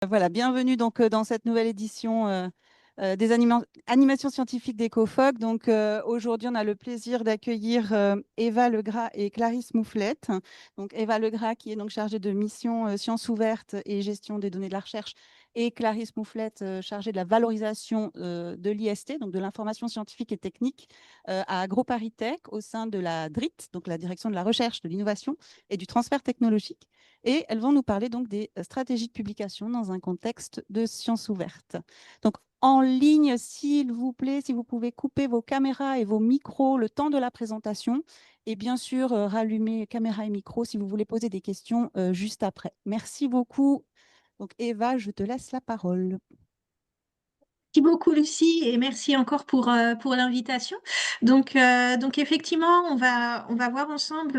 Voilà, bienvenue donc dans cette nouvelle édition des animations scientifiques d'EcoFoc. Donc aujourd'hui, on a le plaisir d'accueillir Eva Legras et Clarisse Mouflette. Donc Eva Legras qui est donc chargée de mission sciences ouvertes et gestion des données de la recherche, et Clarisse Mouflette chargée de la valorisation de l'IST, donc de l'information scientifique et technique à AgroParisTech au sein de la DRIT, donc la direction de la recherche, de l'innovation et du transfert technologique. Et elles vont nous parler donc des stratégies de publication dans un contexte de sciences ouvertes. Donc, en ligne, s'il vous plaît, si vous pouvez couper vos caméras et vos micros le temps de la présentation, et bien sûr, rallumer caméra et micro si vous voulez poser des questions juste après. Merci beaucoup. Donc, Eva, je te laisse la parole. Merci beaucoup, Lucie, et merci encore pour l'invitation. Donc effectivement, on va voir ensemble,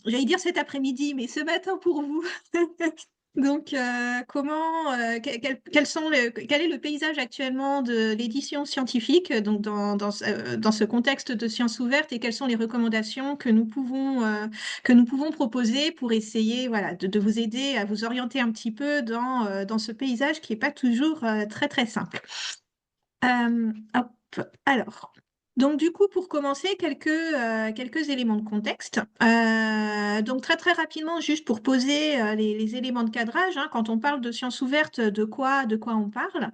j'allais dire cet après-midi, mais ce matin pour vous. Quel est le paysage actuellement de l'édition scientifique donc dans ce contexte de sciences ouvertes, et quelles sont les recommandations que nous pouvons proposer pour essayer voilà, de vous aider à vous orienter un petit peu dans ce paysage qui n'est pas toujours très très simple. Hop, alors. Donc du coup, pour commencer, quelques éléments de contexte. Donc très très rapidement, juste pour poser les éléments de cadrage, hein, quand on parle de sciences ouvertes, de quoi on parle?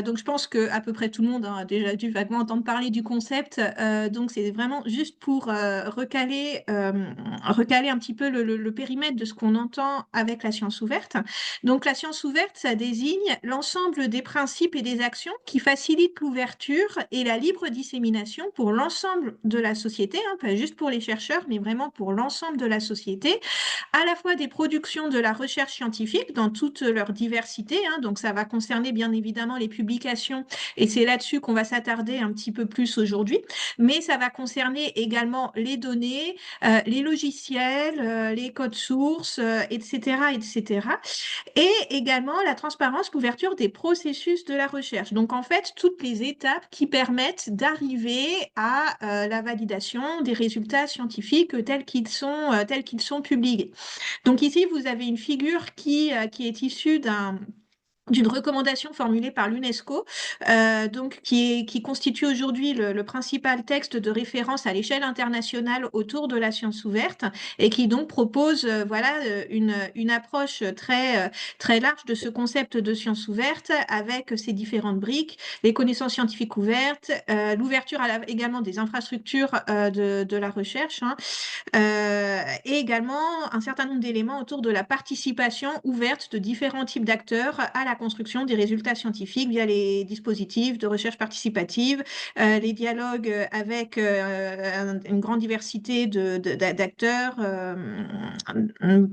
Donc je pense que à peu près tout le monde hein, a déjà dû vaguement entendre parler du concept. Donc c'est vraiment juste pour recaler un petit peu le périmètre de ce qu'on entend avec la science ouverte. Donc la science ouverte, ça désigne l'ensemble des principes et des actions qui facilitent l'ouverture et la libre dissémination pour l'ensemble de la société, hein, pas juste pour les chercheurs, mais vraiment pour l'ensemble de la société, à la fois des productions de la recherche scientifique dans toute leur diversité, hein, donc ça va concerner bien évidemment les publications, et c'est là-dessus qu'on va s'attarder un petit peu plus aujourd'hui, mais ça va concerner également les données, les logiciels, les codes sources, etc., etc. Et également la transparence, l'ouverture des processus de la recherche. Donc en fait, toutes les étapes qui permettent d'arriver à la validation des résultats scientifiques tels qu'ils sont publiés. Donc ici, vous avez une figure qui est issue d'une recommandation formulée par l'UNESCO, donc qui constitue aujourd'hui le principal texte de référence à l'échelle internationale autour de la science ouverte, et qui donc propose une approche très large de ce concept de science ouverte, avec ses différentes briques, les connaissances scientifiques ouvertes, l'ouverture également des infrastructures de la recherche, hein, et également un certain nombre d'éléments autour de la participation ouverte de différents types d'acteurs à la construction des résultats scientifiques via les dispositifs de recherche participative, les dialogues avec une grande diversité d'acteurs,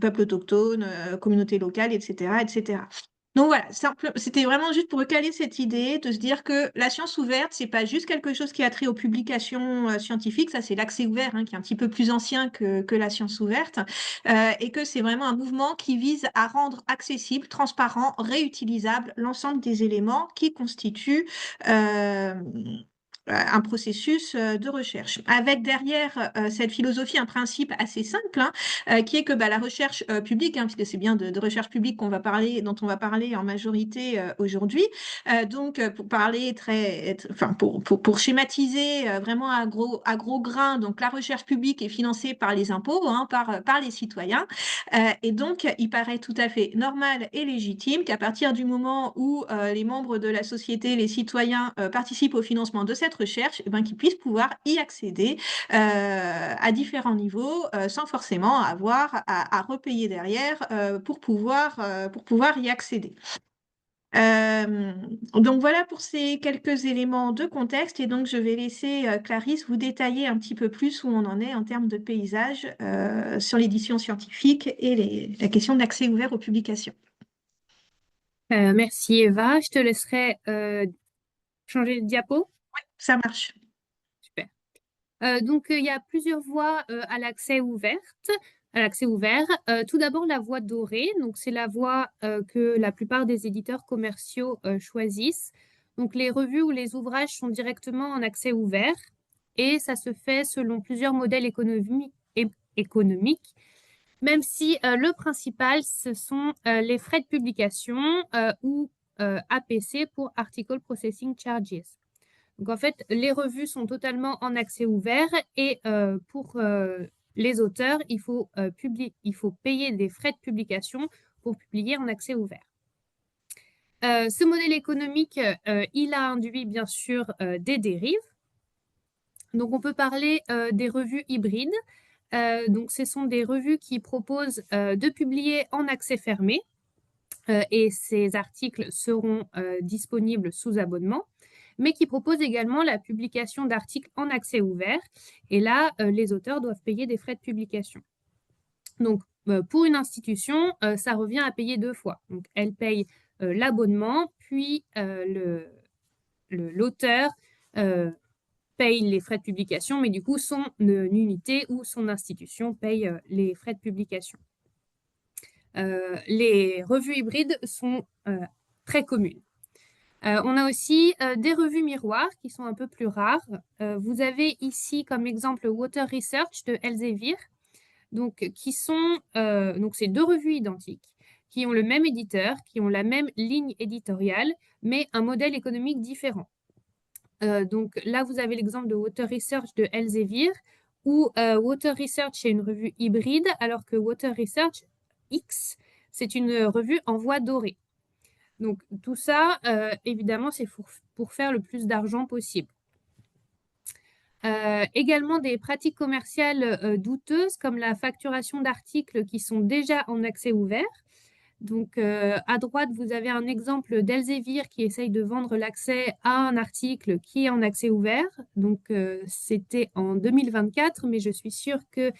peuples autochtones, communautés locales, etc., etc. Donc voilà, c'était vraiment juste pour recaler cette idée de se dire que la science ouverte, c'est pas juste quelque chose qui a trait aux publications scientifiques, ça c'est l'accès ouvert hein, qui est un petit peu plus ancien que la science ouverte, et que c'est vraiment un mouvement qui vise à rendre accessible, transparent, réutilisable l'ensemble des éléments qui constituent un processus de recherche. Avec derrière cette philosophie un principe assez simple, hein, qui est que la recherche publique, hein, puisque c'est bien de recherche publique dont on va parler en majorité aujourd'hui, donc pour parler pour schématiser vraiment à gros grains, donc la recherche publique est financée par les impôts, hein, par les citoyens, et donc il paraît tout à fait normal et légitime qu'à partir du moment où les membres de la société, les citoyens participent au financement de cette recherche, eh ben, qu'ils puissent pouvoir y accéder à différents niveaux sans forcément avoir à repayer derrière pour pouvoir y accéder. Donc voilà pour ces quelques éléments de contexte, et donc je vais laisser Clarisse vous détailler un petit peu plus où on en est en termes de paysage sur l'édition scientifique et la question de l'accès ouvert aux publications. Merci Eva. Je te laisserai changer de diapo. Ça marche. Super. Il y a plusieurs voies à l'accès ouvert. Tout d'abord, la voie dorée. Donc, c'est la voie que la plupart des éditeurs commerciaux choisissent. Donc, les revues ou les ouvrages sont directement en accès ouvert, et ça se fait selon plusieurs modèles économiques même si le principal, ce sont les frais de publication ou APC pour Article Processing Charges. Donc, en fait, les revues sont totalement en accès ouvert et pour les auteurs, il faut payer des frais de publication pour publier en accès ouvert. Ce modèle économique, il a induit bien sûr des dérives. Donc, on peut parler des revues hybrides. Donc, ce sont des revues qui proposent de publier en accès fermé et ces articles seront disponibles sous abonnement, mais qui proposent également la publication d'articles en accès ouvert. Et là, les auteurs doivent payer des frais de publication. Donc, pour une institution, ça revient à payer 2 fois. Donc, elle paye l'abonnement, puis l'auteur paye les frais de publication, mais du coup, son unité ou son institution paye les frais de publication. Les revues hybrides sont très communes. On a aussi des revues miroirs qui sont un peu plus rares. Vous avez ici comme exemple Water Research de Elsevier, donc c'est 2 revues identiques qui ont le même éditeur, qui ont la même ligne éditoriale, mais un modèle économique différent. Donc là, vous avez l'exemple de Water Research de Elsevier, où Water Research est une revue hybride, alors que Water Research X, c'est une revue en voie dorée. Donc tout ça, évidemment, c'est pour faire le plus d'argent possible. Également des pratiques commerciales douteuses, comme la facturation d'articles qui sont déjà en accès ouvert. Donc, à droite, vous avez un exemple d'Elsevier qui essaye de vendre l'accès à un article qui est en accès ouvert. Donc, c'était en 2024, mais je suis sûre que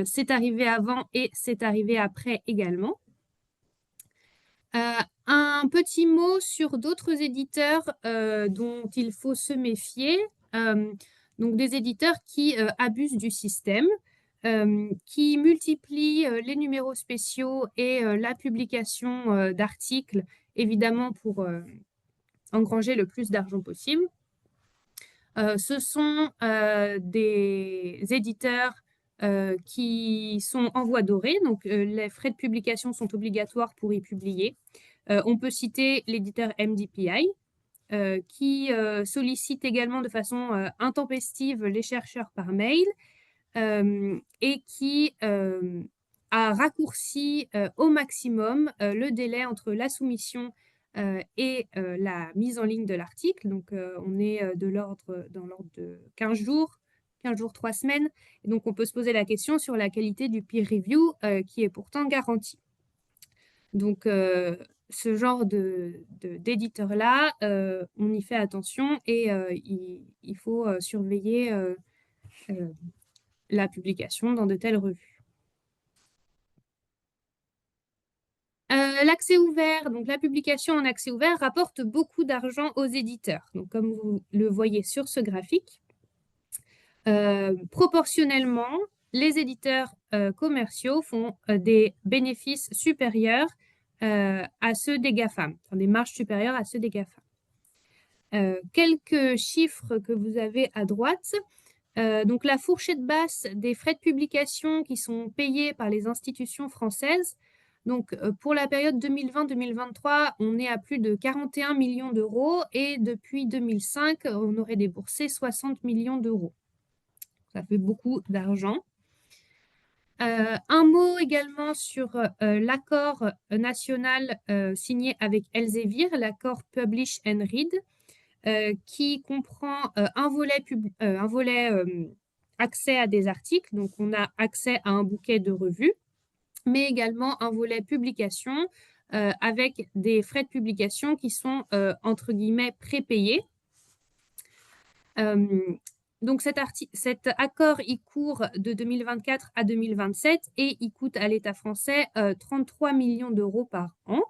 c'est arrivé avant et c'est arrivé après également. Un petit mot sur d'autres éditeurs dont il faut se méfier. Donc, des éditeurs qui abusent du système. Qui multiplie les numéros spéciaux et la publication d'articles, évidemment pour engranger le plus d'argent possible. Ce sont des éditeurs qui sont en voie dorée, donc les frais de publication sont obligatoires pour y publier. On peut citer l'éditeur MDPI, qui sollicite également de façon intempestive les chercheurs par mail, et qui a raccourci au maximum le délai entre la soumission et la mise en ligne de l'article. Donc, on est dans l'ordre de 15 jours, 3 semaines. Et donc, on peut se poser la question sur la qualité du peer review qui est pourtant garantie. Donc, ce genre d'éditeur-là, on y fait attention et il faut surveiller la publication dans de telles revues. L'accès ouvert, donc la publication en accès ouvert rapporte beaucoup d'argent aux éditeurs. Donc, comme vous le voyez sur ce graphique, proportionnellement, les éditeurs commerciaux font des bénéfices supérieurs à ceux des GAFAM, enfin, des marges supérieures à ceux des GAFAM. Quelques chiffres que vous avez à droite. Donc, la fourchette basse des frais de publication qui sont payés par les institutions françaises. Donc, pour la période 2020-2023, on est à plus de 41 millions d'euros et depuis 2005, on aurait déboursé 60 millions d'euros. Ça fait beaucoup d'argent. Un mot également sur l'accord national signé avec Elsevier, l'accord Publish and Read, qui comprend un volet accès à des articles. Donc, on a accès à un bouquet de revues, mais également un volet publication avec des frais de publication qui sont, entre guillemets, prépayés. Donc, cet accord, il court de 2024 à 2027 et il coûte à l'État français 33 millions d'euros par an,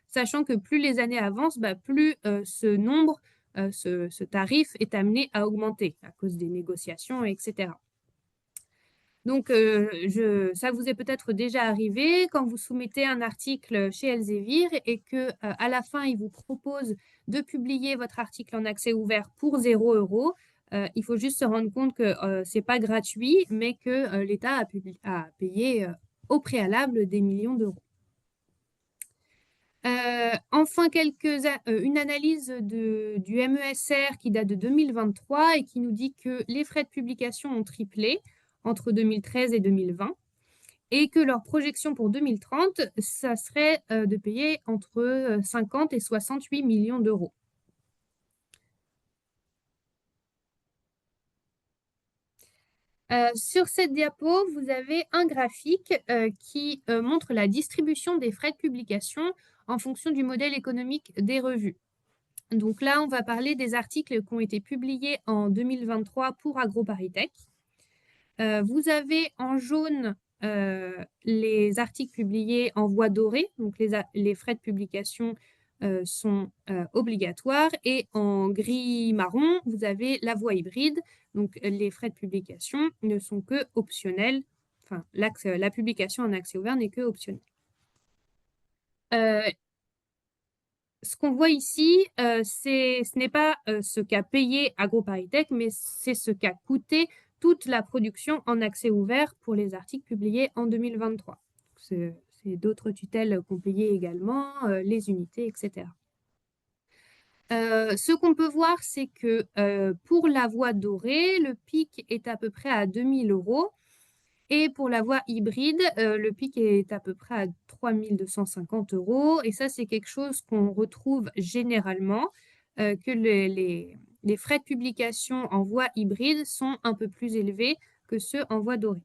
sachant que plus les années avancent, plus ce tarif est amené à augmenter à cause des négociations, etc. Donc, ça vous est peut-être déjà arrivé quand vous soumettez un article chez Elsevier et que à la fin, il vous propose de publier votre article en accès ouvert pour 0 €. Il faut juste se rendre compte que ce n'est pas gratuit, mais que l'État a payé au préalable des millions d'euros. Enfin, une analyse du MESR qui date de 2023 et qui nous dit que les frais de publication ont triplé entre 2013 et 2020 et que leur projection pour 2030, ça serait de payer entre 50 et 68 millions d'euros. Sur cette diapo, vous avez un graphique qui montre la distribution des frais de publication en fonction du modèle économique des revues. Donc là, on va parler des articles qui ont été publiés en 2023 pour AgroParisTech. Vous avez en jaune les articles publiés en voie dorée, donc les frais de publication sont obligatoires, et en gris marron, vous avez la voie hybride, donc les frais de publication ne sont que optionnels, enfin la publication en accès ouvert n'est que optionnelle. Ce qu'on voit ici, ce n'est pas ce qu'a payé AgroParisTech, mais c'est ce qu'a coûté toute la production en accès ouvert pour les articles publiés en 2023. C'est d'autres tutelles qu'on payait également, les unités, etc. Ce qu'on peut voir, c'est que pour la voie dorée, le pic est à peu près à 2 000 €. Et pour la voie hybride, le pic est à peu près à 3 250 €. Et ça, c'est quelque chose qu'on retrouve généralement, que les frais de publication en voie hybride sont un peu plus élevés que ceux en voie dorée.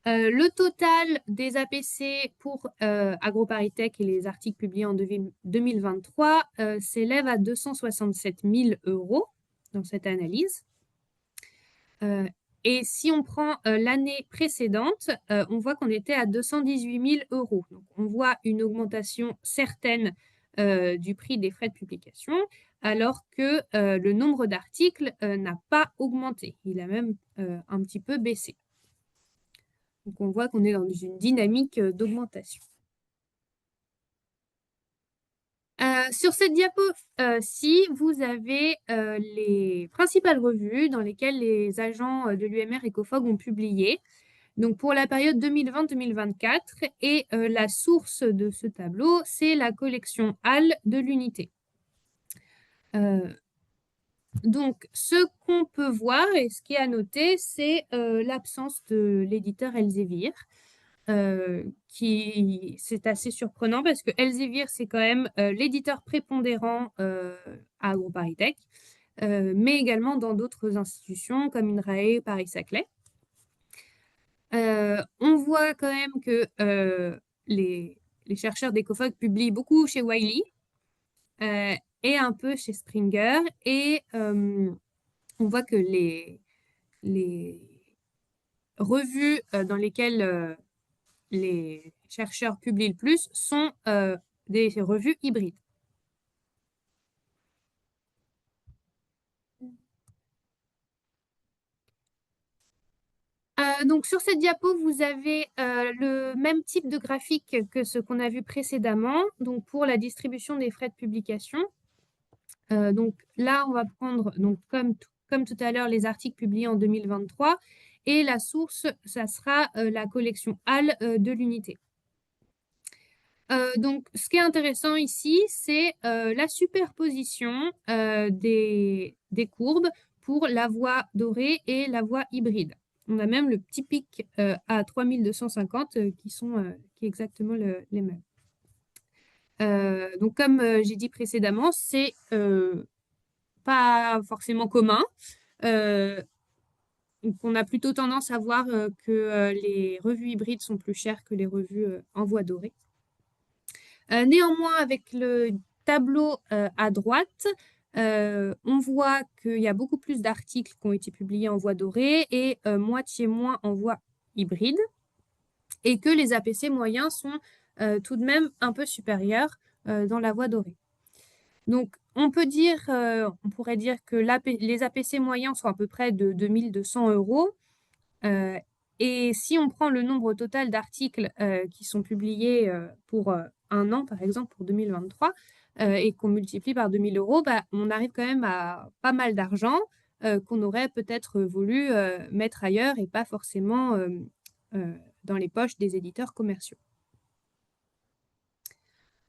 Le total des APC pour AgroParisTech et les articles publiés en 2023 s'élève à 267 000 € dans cette analyse. Et si on prend l'année précédente, on voit qu'on était à 218 000 €. Donc, on voit une augmentation certaine du prix des frais de publication, alors que le nombre d'articles n'a pas augmenté. Il a même un petit peu baissé. Donc, on voit qu'on est dans une dynamique d'augmentation. Sur cette diapo-ci, vous avez les principales revues dans lesquelles les agents de l'UMR EcoFog ont publié. Donc, pour la période 2020-2024, et la source de ce tableau, c'est la collection HAL de l'unité. Donc, ce qu'on peut voir et ce qui est à noter, c'est l'absence de l'éditeur Elsevier. C'est assez surprenant parce que Elsevier, c'est quand même l'éditeur prépondérant à AgroParisTech, mais également dans d'autres institutions comme INRAE, Paris-Saclay. On voit quand même que les chercheurs d'EcoFog publient beaucoup chez Wiley et un peu chez Springer, et on voit que les revues dans lesquelles les chercheurs publient le plus sont des revues hybrides. Donc, sur cette diapo, vous avez le même type de graphique que ce qu'on a vu précédemment, donc pour la distribution des frais de publication. Donc là, on va prendre, donc, comme tout à l'heure, les articles publiés en 2023, et la source, ça sera la collection HAL de l'unité. Donc, ce qui est intéressant ici, c'est la superposition des courbes pour la voie dorée et la voie hybride. On a même le petit pic à 3250 qui est exactement les mêmes. Donc, comme j'ai dit précédemment, c'est pas forcément commun. Donc, on a plutôt tendance à voir que les revues hybrides sont plus chères que les revues en voie dorée. Néanmoins, avec le tableau à droite, on voit qu'il y a beaucoup plus d'articles qui ont été publiés en voie dorée et moitié moins en voie hybride, et que les APC moyens sont tout de même un peu supérieurs dans la voie dorée. Donc, on pourrait dire que les APC moyens sont à peu près de 2 200 €. Et si on prend le nombre total d'articles qui sont publiés pour un an, par exemple, pour 2023, et qu'on multiplie par 2 000 €, on arrive quand même à pas mal d'argent qu'on aurait peut-être voulu mettre ailleurs et pas forcément dans les poches des éditeurs commerciaux.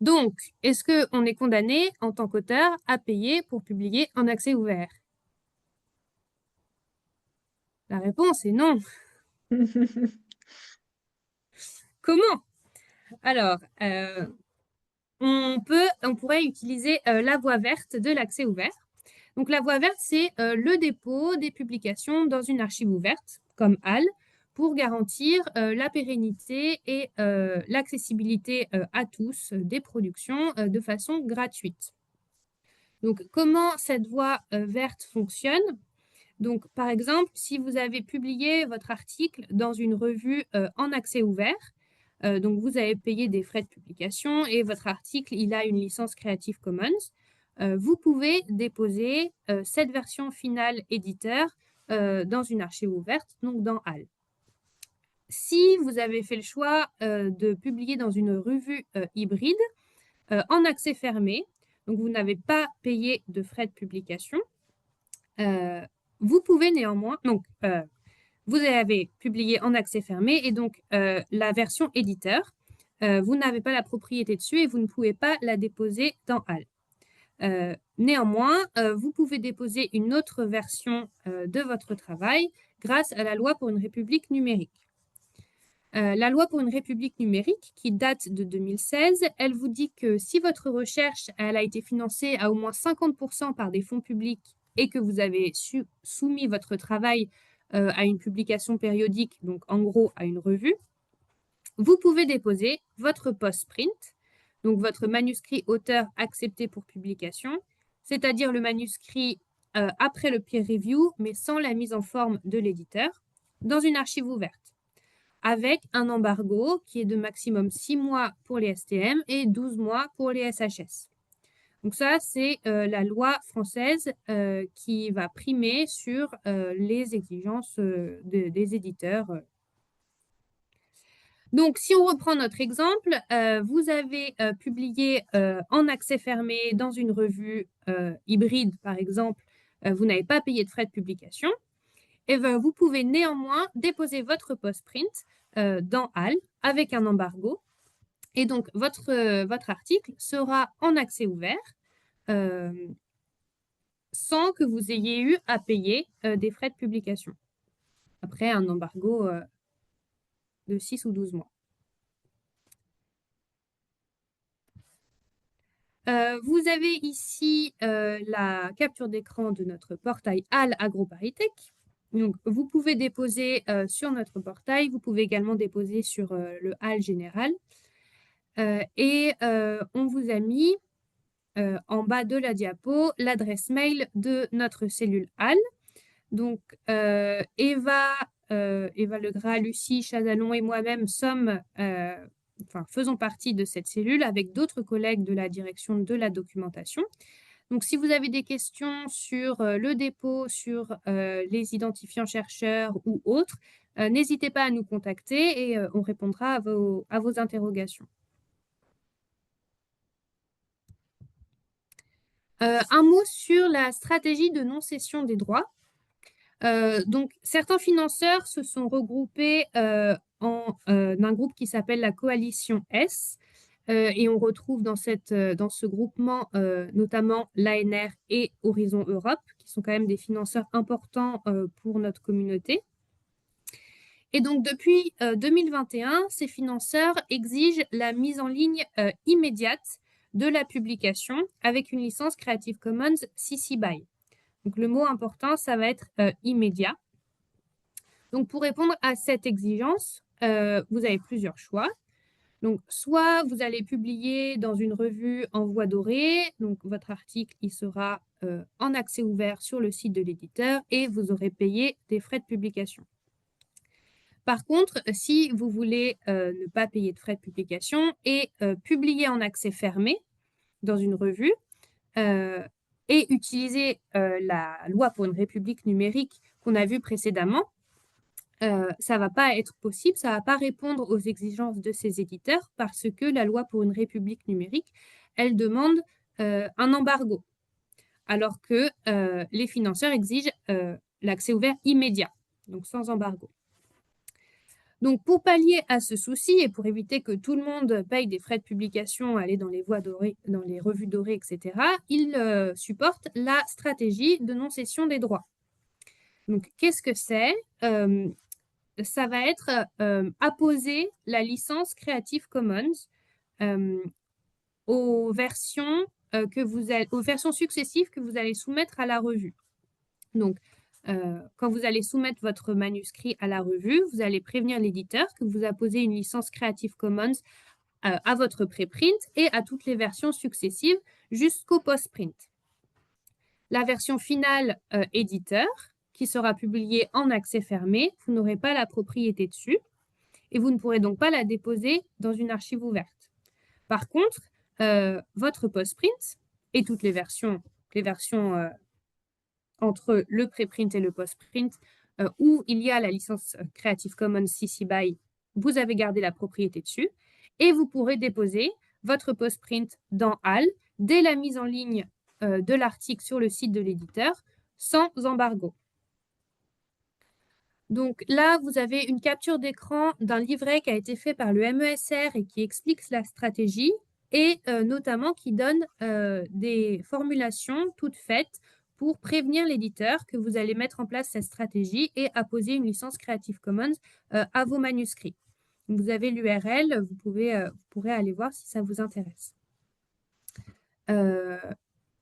Donc, est-ce qu'on est condamné en tant qu'auteur à payer pour publier en accès ouvert? La réponse est non. Comment? Alors, on pourrait utiliser la voie verte de l'accès ouvert. Donc, la voie verte, c'est le dépôt des publications dans une archive ouverte, comme HAL, pour garantir la pérennité et l'accessibilité à tous des productions de façon gratuite. Donc, comment cette voie verte fonctionne? Donc, par exemple, si vous avez publié votre article dans une revue en accès ouvert, donc vous avez payé des frais de publication et votre article, il a une licence Creative Commons, vous pouvez déposer cette version finale éditeur dans une archive ouverte, donc dans HAL. Si vous avez fait le choix de publier dans une revue hybride en accès fermé, donc vous n'avez pas payé de frais de publication, vous pouvez néanmoins, donc vous avez publié en accès fermé et donc la version éditeur, vous n'avez pas la propriété dessus et vous ne pouvez pas la déposer dans HAL. Néanmoins, vous pouvez déposer une autre version de votre travail grâce à la loi pour une république numérique. La loi pour une république numérique, qui date de 2016, elle vous dit que si votre recherche elle a été financée à au moins 50% par des fonds publics et que vous avez soumis votre travail à une publication périodique, donc en gros à une revue, vous pouvez déposer votre post-print, donc votre manuscrit auteur accepté pour publication, c'est-à-dire le manuscrit après le peer review, mais sans la mise en forme de l'éditeur, dans une archive ouverte, avec un embargo qui est de maximum 6 mois pour les STM et 12 mois pour les SHS. Donc ça, c'est la loi française qui va primer sur les exigences des éditeurs. Donc, si on reprend notre exemple, vous avez publié en accès fermé dans une revue hybride, par exemple, vous n'avez pas payé de frais de publication, et bien, vous pouvez néanmoins déposer votre post-print dans HAL avec un embargo. Et donc, votre article sera en accès ouvert sans que vous ayez eu à payer des frais de publication, après un embargo de 6 ou 12 mois. Vous avez ici la capture d'écran de notre portail HAL AgroParisTech. Donc, vous pouvez déposer sur notre portail, vous pouvez également déposer sur le HAL général. On vous a mis en bas de la diapo l'adresse mail de notre cellule HAL. Donc, Eva Legras, Lucie Chazalon et moi-même faisons partie de cette cellule avec d'autres collègues de la direction de la documentation. Donc, si vous avez des questions sur le dépôt, sur les identifiants chercheurs ou autres, n'hésitez pas à nous contacter et on répondra à vos interrogations. Un mot sur la stratégie de non-cession des droits. Donc, certains financeurs se sont regroupés en un groupe qui s'appelle la Coalition S. Et on retrouve dans ce groupement notamment l'ANR et Horizon Europe, qui sont quand même des financeurs importants pour notre communauté. Et donc, depuis 2021, ces financeurs exigent la mise en ligne immédiate de la publication avec une licence Creative Commons CC BY. Donc, le mot important, ça va être immédiat. Donc, pour répondre à cette exigence, vous avez plusieurs choix. Donc, soit vous allez publier dans une revue en voie dorée, donc votre article il sera en accès ouvert sur le site de l'éditeur et vous aurez payé des frais de publication. Par contre, si vous voulez ne pas payer de frais de publication et publier en accès fermé dans une revue et utiliser la loi pour une république numérique qu'on a vue précédemment, ça ne va pas être possible, ça ne va pas répondre aux exigences de ces éditeurs parce que la loi pour une république numérique, elle demande un embargo, alors que les financeurs exigent l'accès ouvert immédiat, donc sans embargo. Donc, pour pallier à ce souci et pour éviter que tout le monde paye des frais de publication, aller dans les voies dorées, dans les revues dorées, etc., il supporte la stratégie de non-cession des droits. Donc, qu'est-ce que c'est? Ça va être apposer la licence Creative Commons euh, aux versions aux versions successives que vous allez soumettre à la revue. Donc, quand vous allez soumettre votre manuscrit à la revue, vous allez prévenir l'éditeur que vous apposez une licence Creative Commons à votre préprint et à toutes les versions successives jusqu'au post-print. La version finale éditeur, qui sera publiée en accès fermé, vous n'aurez pas la propriété dessus et vous ne pourrez donc pas la déposer dans une archive ouverte. Par contre, votre post-print et toutes les versions entre le préprint et le post-print, où il y a la licence Creative Commons CC BY, vous avez gardé la propriété dessus, et vous pourrez déposer votre post-print dans HAL dès la mise en ligne de l'article sur le site de l'éditeur, sans embargo. Donc là, vous avez une capture d'écran d'un livret qui a été fait par le MESR et qui explique la stratégie, et notamment qui donne des formulations toutes faites pour prévenir l'éditeur que vous allez mettre en place cette stratégie et apposer une licence Creative Commons à vos manuscrits. Vous avez l'URL, vous pourrez aller voir si ça vous intéresse.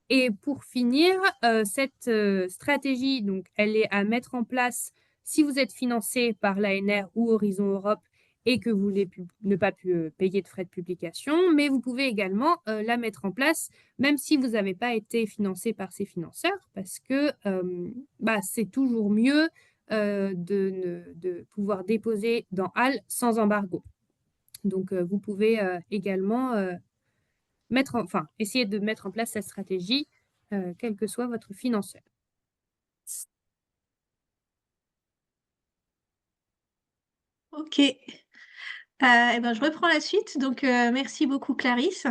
Et pour finir, cette stratégie, donc, elle est à mettre en place si vous êtes financé par l'ANR ou Horizon Europe et que vous voulez ne pas payer de frais de publication, mais vous pouvez également la mettre en place même si vous n'avez pas été financé par ces financeurs, parce que c'est toujours mieux de pouvoir déposer dans HAL sans embargo. Donc, vous pouvez également essayer de mettre en place cette stratégie, quel que soit votre financeur. Ok. Je reprends la suite. Donc, merci beaucoup, Clarisse.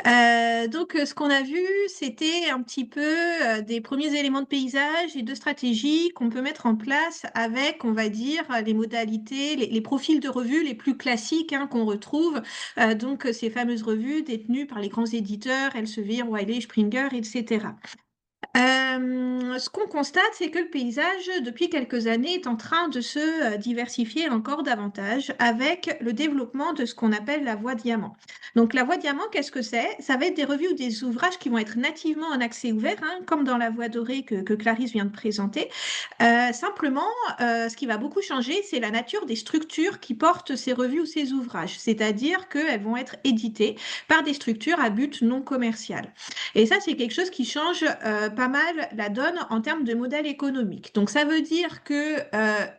Ce qu'on a vu, c'était un petit peu des premiers éléments de paysage et de stratégie qu'on peut mettre en place avec, on va dire, les modalités, les profils de revues les plus classiques qu'on retrouve. Ces fameuses revues détenues par les grands éditeurs, Elsevier, Wiley, Springer, etc. Ce qu'on constate, c'est que le paysage, depuis quelques années, est en train de se diversifier encore davantage avec le développement de ce qu'on appelle la voie diamant. Donc, la voie diamant, qu'est-ce que c'est? Ça va être des revues ou des ouvrages qui vont être nativement en accès ouvert, comme dans la voie dorée que Clarisse vient de présenter. Simplement, ce qui va beaucoup changer, c'est la nature des structures qui portent ces revues ou ces ouvrages. C'est-à-dire qu'elles vont être éditées par des structures à but non commercial. Et ça, c'est quelque chose qui change pas mal la donne en termes de modèle économique. Donc, ça veut dire que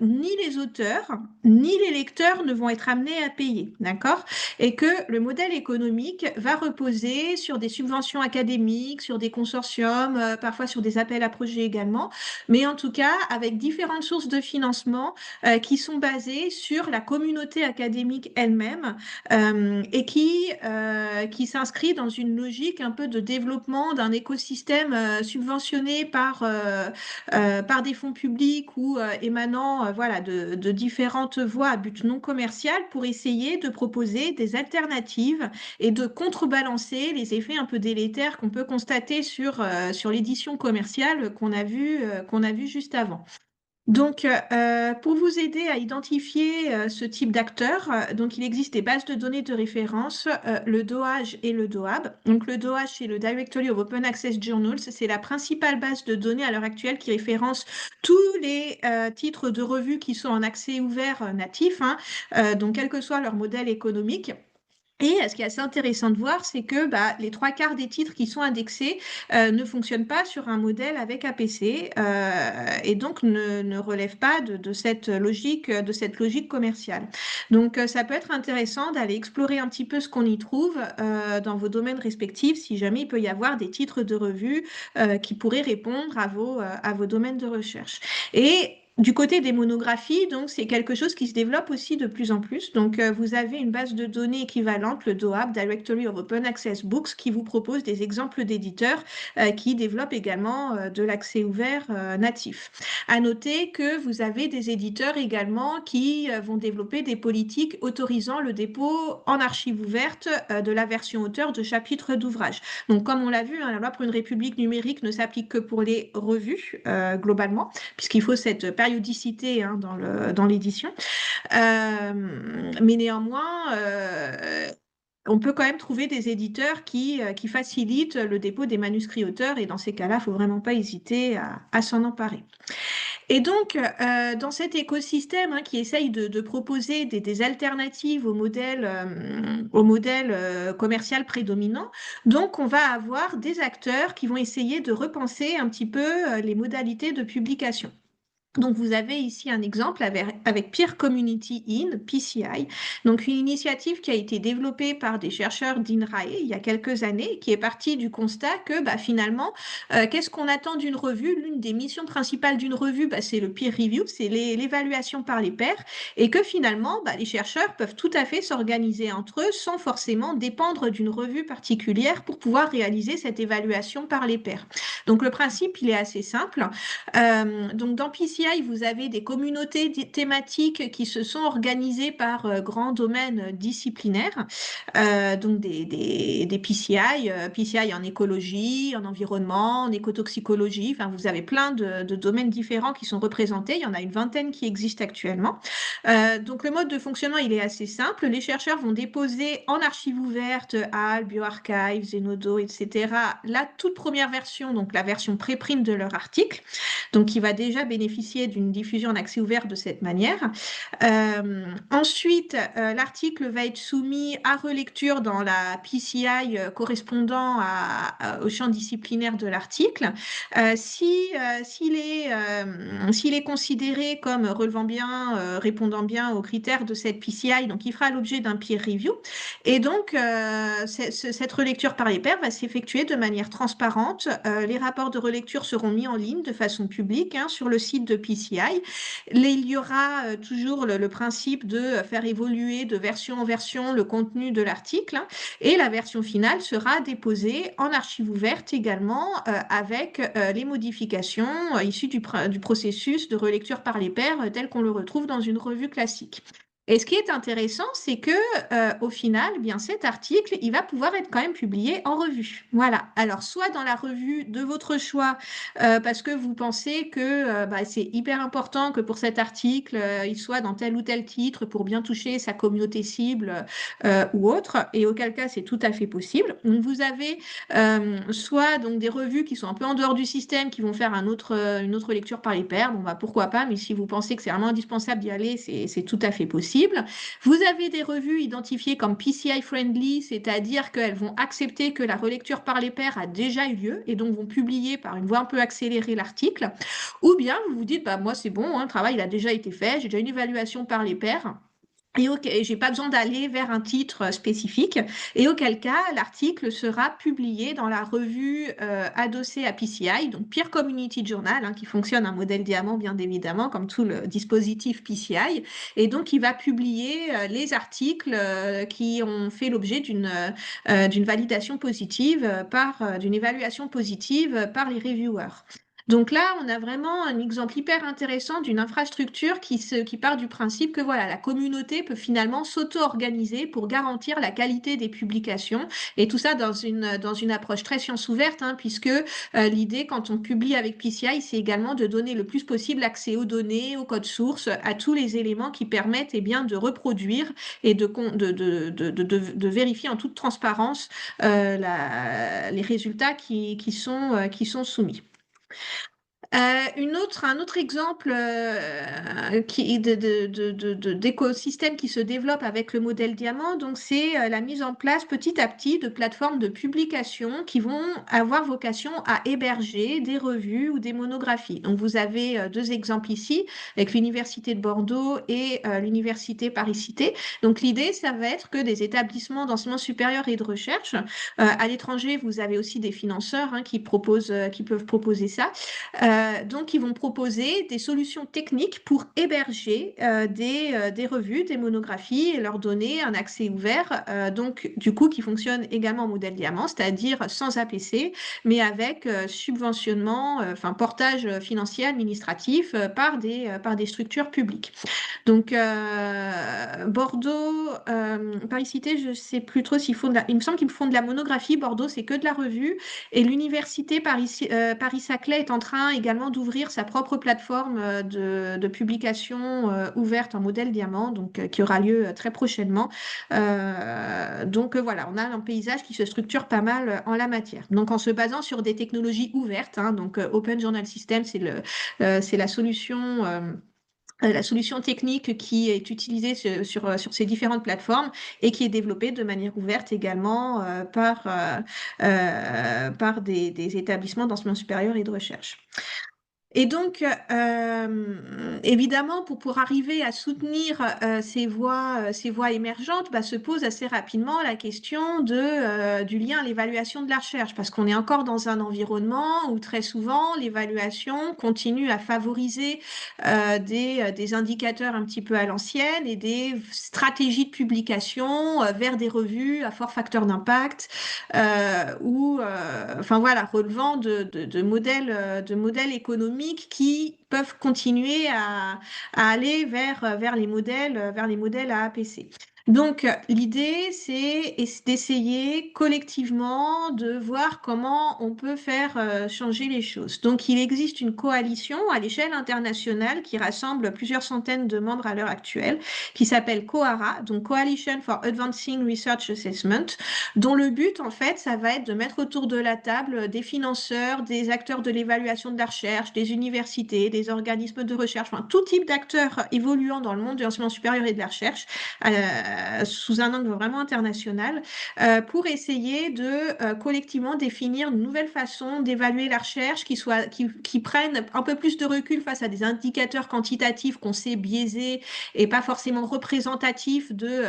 ni les auteurs, ni les lecteurs ne vont être amenés à payer, d'accord? Et que le modèle économique va reposer sur des subventions académiques, sur des consortiums, parfois sur des appels à projets également, mais en tout cas avec différentes sources de financement qui sont basées sur la communauté académique elle-même et qui s'inscrit dans une logique un peu de développement d'un écosystème subventionné par des fonds publics ou émanant de différentes voies à but non commercial pour essayer de proposer des alternatives et de contrebalancer les effets un peu délétères qu'on peut constater sur l'édition commerciale qu'on a vu juste avant. Donc, pour vous aider à identifier ce type d'acteurs, donc il existe des bases de données de référence, le DOAJ et le DOAB. Donc, le DOAJ, c'est le Directory of Open Access Journals. C'est la principale base de données à l'heure actuelle qui référence tous les titres de revues qui sont en accès ouvert natif, donc quel que soit leur modèle économique. Et ce qui est assez intéressant de voir, c'est que les 3/4 des titres qui sont indexés ne fonctionnent pas sur un modèle avec APC et donc ne relèvent pas de cette logique commerciale. Donc, ça peut être intéressant d'aller explorer un petit peu ce qu'on y trouve dans vos domaines respectifs, si jamais il peut y avoir des titres de revues qui pourraient répondre à vos domaines de recherche. Et Du côté des monographies, donc c'est quelque chose qui se développe aussi de plus en plus. Donc vous avez une base de données équivalente, le DOAB, Directory of Open Access Books, qui vous propose des exemples d'éditeurs qui développent également de l'accès ouvert natif. À noter que vous avez des éditeurs également qui vont développer des politiques autorisant le dépôt en archive ouverte de la version auteur de chapitres d'ouvrages. Donc comme on l'a vu, hein, la loi pour une république numérique ne s'applique que pour les revues globalement, puisqu'il faut cette périodicité hein, dans l'édition. Mais néanmoins, on peut quand même trouver des éditeurs qui facilitent le dépôt des manuscrits auteurs, et dans ces cas-là, il ne faut vraiment pas hésiter à s'en emparer. Et donc, dans cet écosystème hein, qui essaye de proposer des alternatives au modèle commercial prédominant, donc on va avoir des acteurs qui vont essayer de repenser un petit peu les modalités de publication. Donc, vous avez ici un exemple avec Peer Community In, PCI, donc une initiative qui a été développée par des chercheurs d'INRAE il y a quelques années, qui est partie du constat que finalement, qu'est-ce qu'on attend d'une revue? L'une des missions principales d'une revue, c'est le peer review, c'est l'évaluation par les pairs, et que finalement, les chercheurs peuvent tout à fait s'organiser entre eux sans forcément dépendre d'une revue particulière pour pouvoir réaliser cette évaluation par les pairs. Donc, le principe, il est assez simple. Donc dans PCI, vous avez des communautés thématiques qui se sont organisées par grands domaines disciplinaires, donc des PCI, PCI en écologie, en environnement, en écotoxicologie, enfin vous avez plein de domaines différents qui sont représentés, il y en a une vingtaine qui existent actuellement. Donc le mode de fonctionnement, il est assez simple, les chercheurs vont déposer en archive ouverte, HAL, bioRxiv, Zenodo, etc., la toute première version, donc la version préprint de leur article, donc qui va déjà bénéficier d'une diffusion en accès ouvert de cette manière. Ensuite, l'article va être soumis à relecture dans la PCI correspondant au champ disciplinaire de l'article. S'il est considéré comme relevant bien, répondant bien aux critères de cette PCI, donc il fera l'objet d'un peer review. Et donc, cette relecture par les pairs va s'effectuer de manière transparente. Les rapports de relecture seront mis en ligne de façon publique hein, sur le site de PCI. Il y aura toujours le principe de faire évoluer de version en version le contenu de l'article hein, et la version finale sera déposée en archive ouverte également avec les modifications issues du processus de relecture par les pairs tel qu'on le retrouve dans une revue classique. Et ce qui est intéressant, c'est que au final, bien cet article, il va pouvoir être quand même publié en revue. Voilà. Alors soit dans la revue de votre choix, parce que vous pensez que c'est hyper important que pour cet article, il soit dans tel ou tel titre pour bien toucher sa communauté cible ou autre. Et auquel cas, c'est tout à fait possible. Donc vous avez soit donc des revues qui sont un peu en dehors du système, qui vont faire une autre lecture par les pairs. Bon pourquoi pas. Mais si vous pensez que c'est vraiment indispensable d'y aller, c'est tout à fait possible. Vous avez des revues identifiées comme PCI friendly, c'est-à-dire qu'elles vont accepter que la relecture par les pairs a déjà eu lieu et donc vont publier par une voie un peu accélérée l'article. Ou bien vous vous dites, moi c'est bon, hein, le travail il a déjà été fait, j'ai déjà une évaluation par les pairs. Et j'ai pas besoin d'aller vers un titre spécifique. Et auquel cas, l'article sera publié dans la revue adossée à PCI, donc Peer Community Journal, hein, qui fonctionne un modèle diamant, bien évidemment, comme tout le dispositif PCI. Et donc, il va publier les articles qui ont fait l'objet d'une validation positive, d'une évaluation positive par les reviewers. Donc là, on a vraiment un exemple hyper intéressant d'une infrastructure qui part du principe que voilà, la communauté peut finalement s'auto-organiser pour garantir la qualité des publications et tout ça dans une approche très science ouverte, hein, puisque l'idée quand on publie avec PCI, c'est également de donner le plus possible accès aux données, aux codes sources, à tous les éléments qui permettent bien de reproduire et de vérifier en toute transparence les résultats qui sont soumis. Un autre exemple d'écosystème qui se développe avec le modèle diamant, donc c'est la mise en place petit à petit de plateformes de publication qui vont avoir vocation à héberger des revues ou des monographies. Donc vous avez deux exemples ici avec l'Université de Bordeaux et l'Université Paris-Cité. Donc l'idée, ça va être que des établissements d'enseignement supérieur et de recherche, à l'étranger, vous avez aussi des financeurs hein, qui peuvent proposer ça. Donc donc, ils vont proposer des solutions techniques pour héberger des revues, des monographies et leur donner un accès ouvert, donc du coup qui fonctionne également en modèle diamant, c'est-à-dire sans APC, mais avec subventionnement, enfin portage financier administratif par des structures publiques. Donc Bordeaux, Paris-Cité, je ne sais plus trop s'ils font il me semble qu'ils font de la monographie. Bordeaux, c'est que de la revue. Et l'université Paris-Saclay est en train également d'ouvrir sa propre plateforme de publication ouverte en modèle diamant, donc qui aura lieu très prochainement. Donc voilà, on a un paysage qui se structure pas mal en la matière. Donc en se basant sur des technologies ouvertes, hein, donc Open Journal System, c'est la solution. La solution technique qui est utilisée sur ces différentes plateformes et qui est développée de manière ouverte également par des établissements d'enseignement supérieur et de recherche. Et donc, évidemment, pour arriver à soutenir ces voies émergentes, se pose assez rapidement la question du lien à l'évaluation de la recherche, parce qu'on est encore dans un environnement où très souvent l'évaluation continue à favoriser des indicateurs un petit peu à l'ancienne et des stratégies de publication vers des revues à fort facteur d'impact ou, enfin voilà, relevant de modèles économiques qui peuvent continuer à aller vers les modèles à APC. Donc, l'idée, c'est d'essayer collectivement de voir comment on peut faire changer les choses. Donc, il existe une coalition à l'échelle internationale qui rassemble plusieurs centaines de membres à l'heure actuelle, qui s'appelle COARA, donc Coalition for Advancing Research Assessment, dont le but, en fait, ça va être de mettre autour de la table des financeurs, des acteurs de l'évaluation de la recherche, des universités, des organismes de recherche, enfin, tout type d'acteurs évoluant dans le monde de l'enseignement supérieur et de la recherche, sous un angle vraiment international, pour essayer de collectivement définir une nouvelle façon d'évaluer la recherche qui prenne un peu plus de recul face à des indicateurs quantitatifs qu'on sait biaisés et pas forcément représentatifs de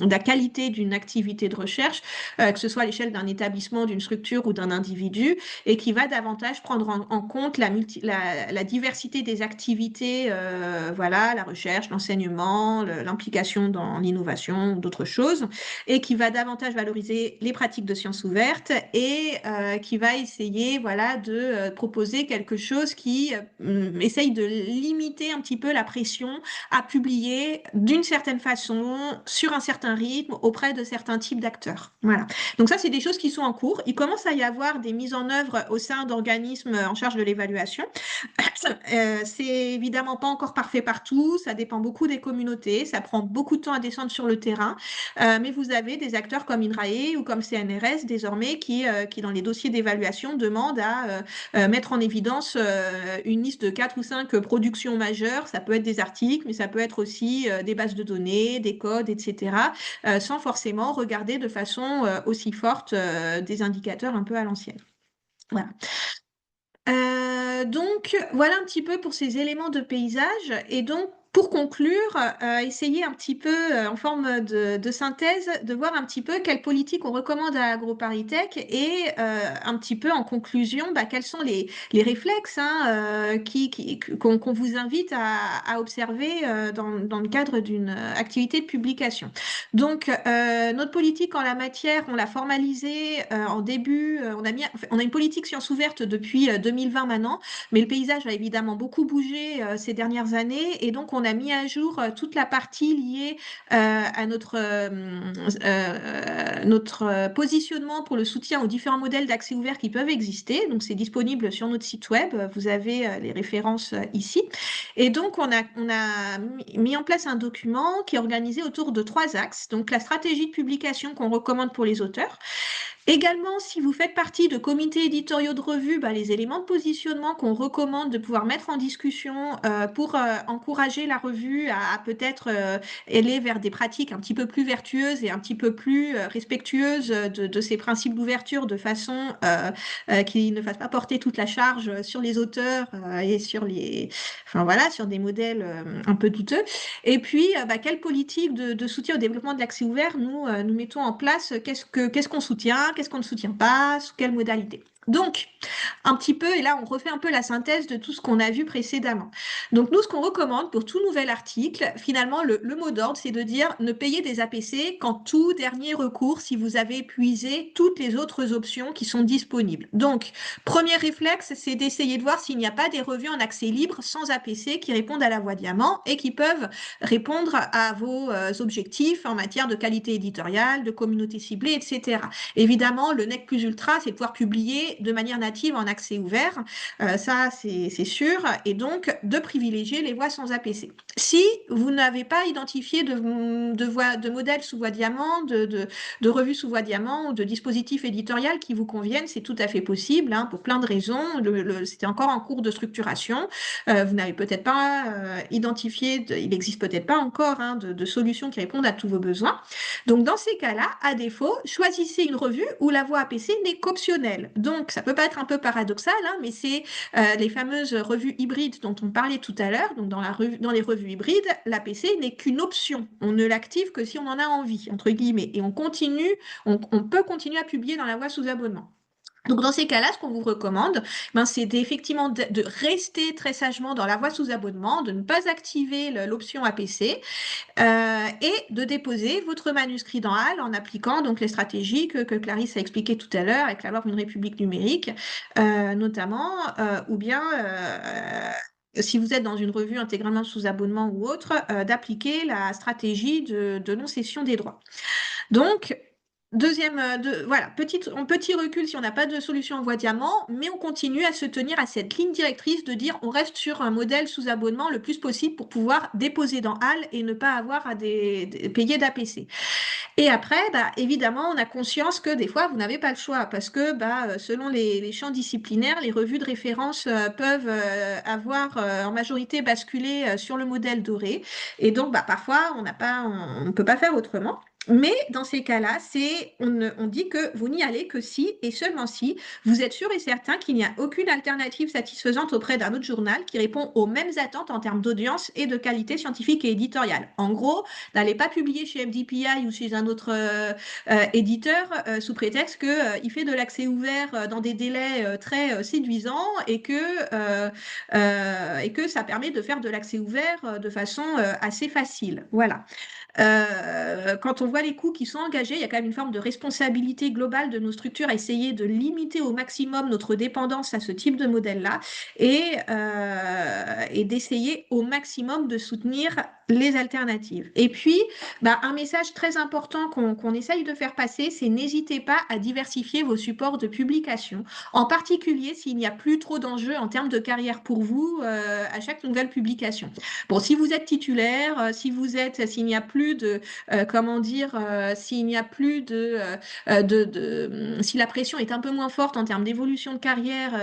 la qualité d'une activité de recherche, que ce soit à l'échelle d'un établissement, d'une structure ou d'un individu, et qui va davantage prendre en compte la diversité des activités, voilà, la recherche, l'enseignement, l'implication dans l'innovation, d'autres choses, et qui va davantage valoriser les pratiques de sciences ouvertes et qui va essayer, voilà, de proposer quelque chose qui essaye de limiter un petit peu la pression à publier d'une certaine façon, sur un certain rythme, auprès de certains types d'acteurs. Voilà. Donc ça, c'est des choses qui sont en cours. Il commence à y avoir des mises en œuvre au sein d'organismes en charge de l'évaluation. C'est évidemment pas encore parfait partout, ça dépend beaucoup des communautés, ça prend beaucoup de temps à descendre sur le terrain, mais vous avez des acteurs comme INRAE ou comme CNRS désormais qui dans les dossiers d'évaluation demandent à mettre en évidence une liste de 4 ou 5 productions majeures. Ça peut être des articles, mais ça peut être aussi des bases de données, des codes, etc., sans forcément regarder de façon aussi forte des indicateurs un peu à l'ancienne. Voilà. Donc, voilà un petit peu pour ces éléments de paysage. Et donc, pour conclure, essayer un petit peu, en forme de synthèse, de voir un petit peu quelle politique on recommande à AgroParisTech et un petit peu en conclusion, quels sont les réflexes qu'on vous invite à observer dans le cadre d'une activité de publication. Donc, notre politique en la matière, on l'a formalisée en début, on a une politique sciences ouvertes depuis 2020 maintenant, mais le paysage a évidemment beaucoup bougé ces dernières années et donc on a mis à jour toute la partie liée à notre positionnement pour le soutien aux différents modèles d'accès ouvert qui peuvent exister. Donc c'est disponible sur notre site web, vous avez les références ici. Et donc on a mis en place un document qui est organisé autour de 3 axes. Donc la stratégie de publication qu'on recommande pour les auteurs. Également, si vous faites partie de comités éditoriaux de revues, les éléments de positionnement qu'on recommande de pouvoir mettre en discussion pour encourager la revue à peut-être aller vers des pratiques un petit peu plus vertueuses et un petit peu plus respectueuses de ces principes d'ouverture de façon qui ne fassent pas porter toute la charge sur les auteurs et sur sur des modèles un peu douteux. Et puis, quelle politique de soutien au développement de l'accès ouvert nous mettons en place, qu'est-ce qu'on soutient, qu'est-ce qu'on ne soutient pas, sous quelle modalité. Donc, un petit peu, et là on refait un peu la synthèse de tout ce qu'on a vu précédemment. Donc nous, ce qu'on recommande pour tout nouvel article, finalement, le mot d'ordre, c'est de dire ne payez des APC qu'en tout dernier recours si vous avez épuisé toutes les autres options qui sont disponibles. Donc, premier réflexe, c'est d'essayer de voir s'il n'y a pas des revues en accès libre sans APC qui répondent à la voie diamant et qui peuvent répondre à vos objectifs en matière de qualité éditoriale, de communauté ciblée, etc. Évidemment, le nec plus ultra, c'est de pouvoir publier de manière native en accès ouvert, ça c'est sûr, et donc de privilégier les voies sans APC. Si vous n'avez pas identifié de modèles sous voie diamant, de revues sous voie diamant ou de dispositifs éditorial qui vous conviennent, c'est tout à fait possible, hein, pour plein de raisons. C'était encore en cours de structuration. Vous n'avez peut-être pas identifié, il n'existe peut-être pas encore hein, de solutions qui répondent à tous vos besoins. Donc dans ces cas-là, à défaut, choisissez une revue où la voie APC n'est qu'optionnelle. Donc ça peut pas être un peu paradoxal, hein, mais c'est les fameuses revues hybrides dont on parlait tout à l'heure. Donc dans les revues hybrides, l'APC n'est qu'une option. On ne l'active que si on en a envie, entre guillemets. Et on peut continuer à publier dans la voie sous abonnement. Donc dans ces cas-là, ce qu'on vous recommande, c'est effectivement de rester très sagement dans la voie sous abonnement, de ne pas activer l'option APC et de déposer votre manuscrit dans HAL en appliquant donc les stratégies que Clarisse a expliquées tout à l'heure avec la loi pour une république numérique, notamment, ou bien si vous êtes dans une revue intégralement sous abonnement ou autre, d'appliquer la stratégie de non-cession des droits. Donc, voilà, petit recul si on n'a pas de solution en voie diamant, mais on continue à se tenir à cette ligne directrice de dire on reste sur un modèle sous abonnement le plus possible pour pouvoir déposer dans HAL et ne pas avoir à payer d'APC. Et après, évidemment, on a conscience que des fois, vous n'avez pas le choix parce que selon les champs disciplinaires, les revues de référence peuvent avoir en majorité basculé sur le modèle doré. Et donc, parfois, on ne peut pas faire autrement. Mais dans ces cas-là, on dit que vous n'y allez que si et seulement si vous êtes sûr et certain qu'il n'y a aucune alternative satisfaisante auprès d'un autre journal qui répond aux mêmes attentes en termes d'audience et de qualité scientifique et éditoriale. En gros, n'allez pas publier chez MDPI ou chez un autre éditeur sous prétexte qu'il fait de l'accès ouvert dans des délais très séduisants et que ça permet de faire de l'accès ouvert de façon assez facile. Voilà. Quand on voit les coûts qui sont engagés, il y a quand même une forme de responsabilité globale de nos structures à essayer de limiter au maximum notre dépendance à ce type de modèle-là et d'essayer au maximum de soutenir les alternatives. Et puis, un message très important qu'on essaye de faire passer, c'est n'hésitez pas à diversifier vos supports de publication, en particulier s'il n'y a plus trop d'enjeux en termes de carrière pour vous à chaque nouvelle publication. Bon, si vous êtes titulaire, s'il n'y a plus de, s'il n'y a plus si la pression est un peu moins forte en termes d'évolution de carrière,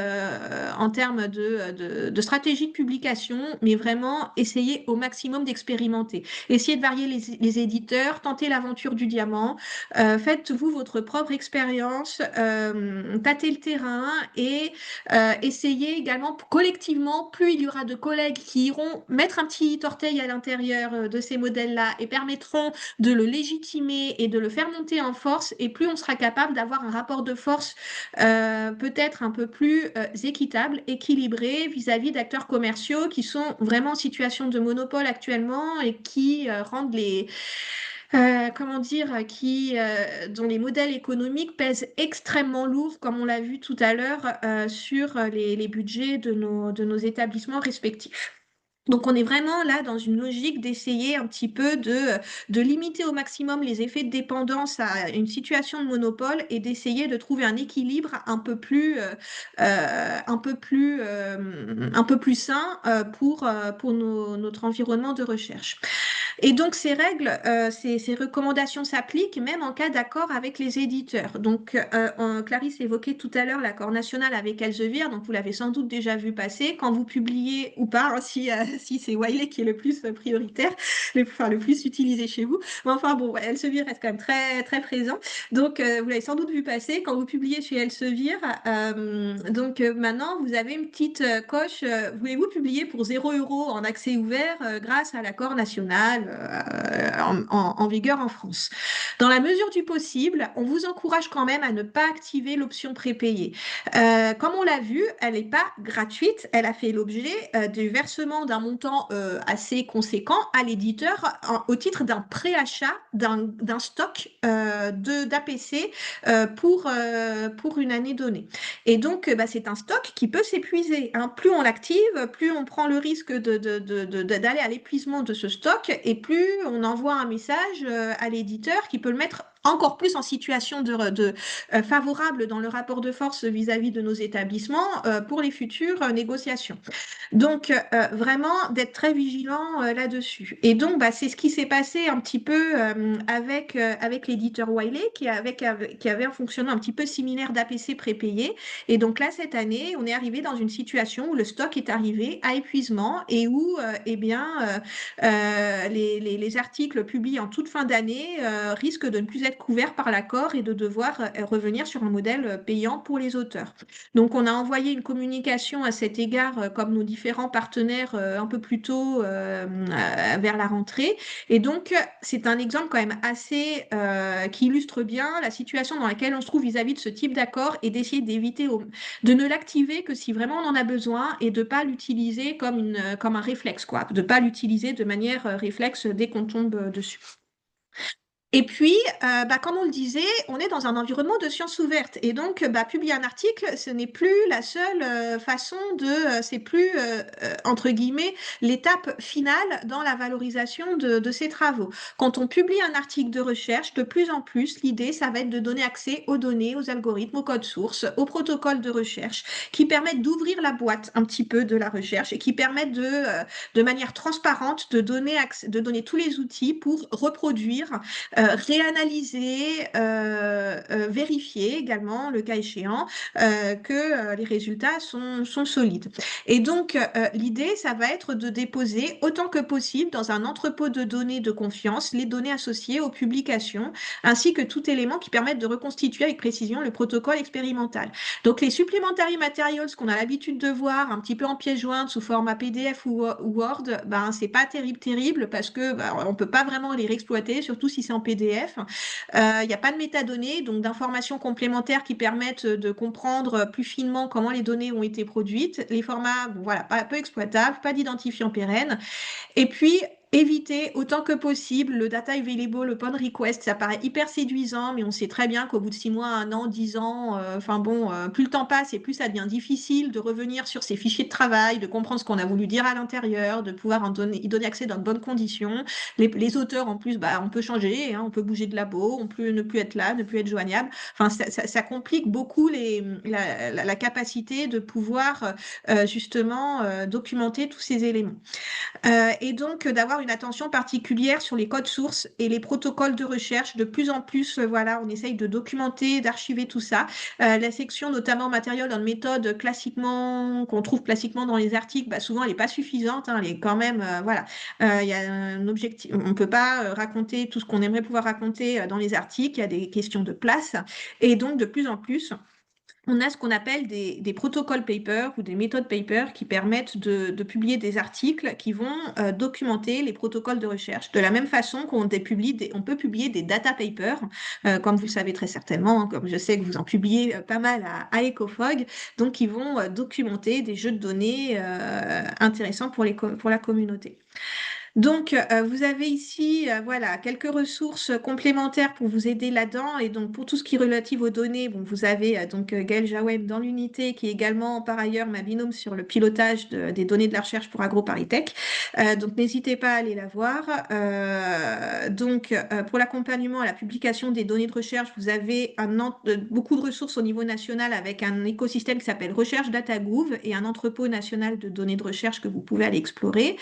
en termes de stratégie de publication, mais vraiment essayez au maximum d'expérimenter. Essayez de varier les éditeurs, tentez l'aventure du diamant, faites-vous votre propre expérience, tâtez le terrain et essayez également collectivement, plus il y aura de collègues qui iront mettre un petit orteil à l'intérieur de ces modèles-là et permettront de le légitimer et de le faire monter en force, et plus on sera capable d'avoir un rapport de force peut-être un peu plus équitable, équilibré vis-à-vis d'acteurs commerciaux qui sont vraiment en situation de monopole actuellement et qui rendent dont les modèles économiques pèsent extrêmement lourd, comme on l'a vu tout à l'heure, sur les budgets de nos établissements respectifs. Donc on est vraiment là dans une logique d'essayer un petit peu de limiter au maximum les effets de dépendance à une situation de monopole et d'essayer de trouver un équilibre un peu plus sain pour notre environnement de recherche. Et donc ces règles, ces recommandations s'appliquent même en cas d'accord avec les éditeurs. Donc Clarisse évoquait tout à l'heure l'accord national avec Elsevier, donc vous l'avez sans doute déjà vu passer. Quand vous publiez ou pas, si c'est Wiley qui est le plus prioritaire, le plus utilisé chez vous. Mais enfin bon, Elsevier reste quand même très très présent. Donc vous l'avez sans doute vu passer quand vous publiez chez Elsevier. Donc maintenant vous avez une petite coche. Voulez-vous publier pour 0 € en accès ouvert grâce à l'accord national nationale en vigueur en France. Dans la mesure du possible, on vous encourage quand même à ne pas activer l'option prépayée. Comme on l'a vu, elle n'est pas gratuite, elle a fait l'objet du versement d'un montant assez conséquent à l'éditeur au titre d'un préachat d'un stock d'APC pour une année donnée. Et donc, c'est un stock qui peut s'épuiser, hein. Plus on l'active, plus on prend le risque d'aller à l'épuisement de ce stock et plus on envoie un message à l'éditeur qui peut le mettre encore plus en situation favorable dans le rapport de force vis-à-vis de nos établissements pour les futures négociations. Donc, vraiment, d'être très vigilant là-dessus. Et donc, c'est ce qui s'est passé un petit peu avec l'éditeur Wiley, qui avait un fonctionnement un petit peu similaire d'APC prépayé. Et donc là, cette année, on est arrivé dans une situation où le stock est arrivé à épuisement et où, les articles publiés en toute fin d'année risquent de ne plus être couverts par l'accord et de devoir revenir sur un modèle payant pour les auteurs. Donc, on a envoyé une communication à cet égard, comme nos différents partenaires, un peu plus tôt vers la rentrée. Et donc, c'est un exemple quand même assez qui illustre bien la situation dans laquelle on se trouve vis-à-vis de ce type d'accord et d'essayer d'éviter, de ne l'activer que si vraiment on en a besoin et de ne pas l'utiliser comme un réflexe, quoi, de ne pas l'utiliser de manière réflexe dès qu'on tombe dessus. Et puis, comme on le disait, on est dans un environnement de sciences ouvertes. Et donc, publier un article, ce n'est plus la seule façon c'est plus, entre guillemets, l'étape finale dans la valorisation de ces travaux. Quand on publie un article de recherche, de plus en plus, l'idée, ça va être de donner accès aux données, aux algorithmes, au code source, aux protocoles de recherche, qui permettent d'ouvrir la boîte un petit peu de la recherche et qui permettent de manière transparente, de donner tous les outils pour reproduire réanalyser, vérifier également, le cas échéant, que les résultats sont solides. Et donc, l'idée, ça va être de déposer autant que possible dans un entrepôt de données de confiance les données associées aux publications, ainsi que tout élément qui permette de reconstituer avec précision le protocole expérimental. Donc, les supplementary materials qu'on a l'habitude de voir un petit peu en pièce jointe sous format PDF ou Word, c'est pas terrible parce que on peut pas vraiment les réexploiter, surtout si c'est en PDF. Il n'y a pas de métadonnées, donc d'informations complémentaires qui permettent de comprendre plus finement comment les données ont été produites. Les formats, pas peu exploitables, pas d'identifiant pérenne. Et puis, éviter autant que possible le data available upon request. Ça paraît hyper séduisant, mais on sait très bien qu'au bout de 6 mois, 1 an, 10 ans, plus le temps passe et plus ça devient difficile de revenir sur ces fichiers de travail, de comprendre ce qu'on a voulu dire à l'intérieur, de pouvoir y donner accès dans de bonnes conditions. Les auteurs, en plus, on peut changer, hein, on peut bouger de labo, on peut ne plus être là, ne plus être joignable. Enfin, ça complique beaucoup la capacité de pouvoir justement documenter tous ces éléments. Et donc d'avoir une attention particulière sur les codes sources et les protocoles de recherche. De plus en plus, on essaye de documenter, d'archiver tout ça. La section notamment matériel dans méthode qu'on trouve classiquement dans les articles, souvent elle n'est pas suffisante, hein, elle est quand même, il y a un objectif, on ne peut pas raconter tout ce qu'on aimerait pouvoir raconter dans les articles, il y a des questions de place, et donc de plus en plus, on a ce qu'on appelle des protocol papers ou des méthodes papers qui permettent de publier des articles qui vont documenter les protocoles de recherche. De la même façon qu'on peut publier des data papers, comme vous le savez très certainement, hein, comme je sais que vous en publiez pas mal à Ecofog, donc qui vont documenter des jeux de données intéressants pour la communauté. Donc, vous avez ici quelques ressources complémentaires pour vous aider là-dedans. Et donc, pour tout ce qui est relatif aux données, vous avez Gaëlle Jawem dans l'unité, qui est également par ailleurs ma binôme sur le pilotage des données de la recherche pour AgroParisTech. Donc, n'hésitez pas à aller la voir. Pour l'accompagnement à la publication des données de recherche, vous avez beaucoup de ressources au niveau national avec un écosystème qui s'appelle Recherche DataGouv et un entrepôt national de données de recherche que vous pouvez aller explorer.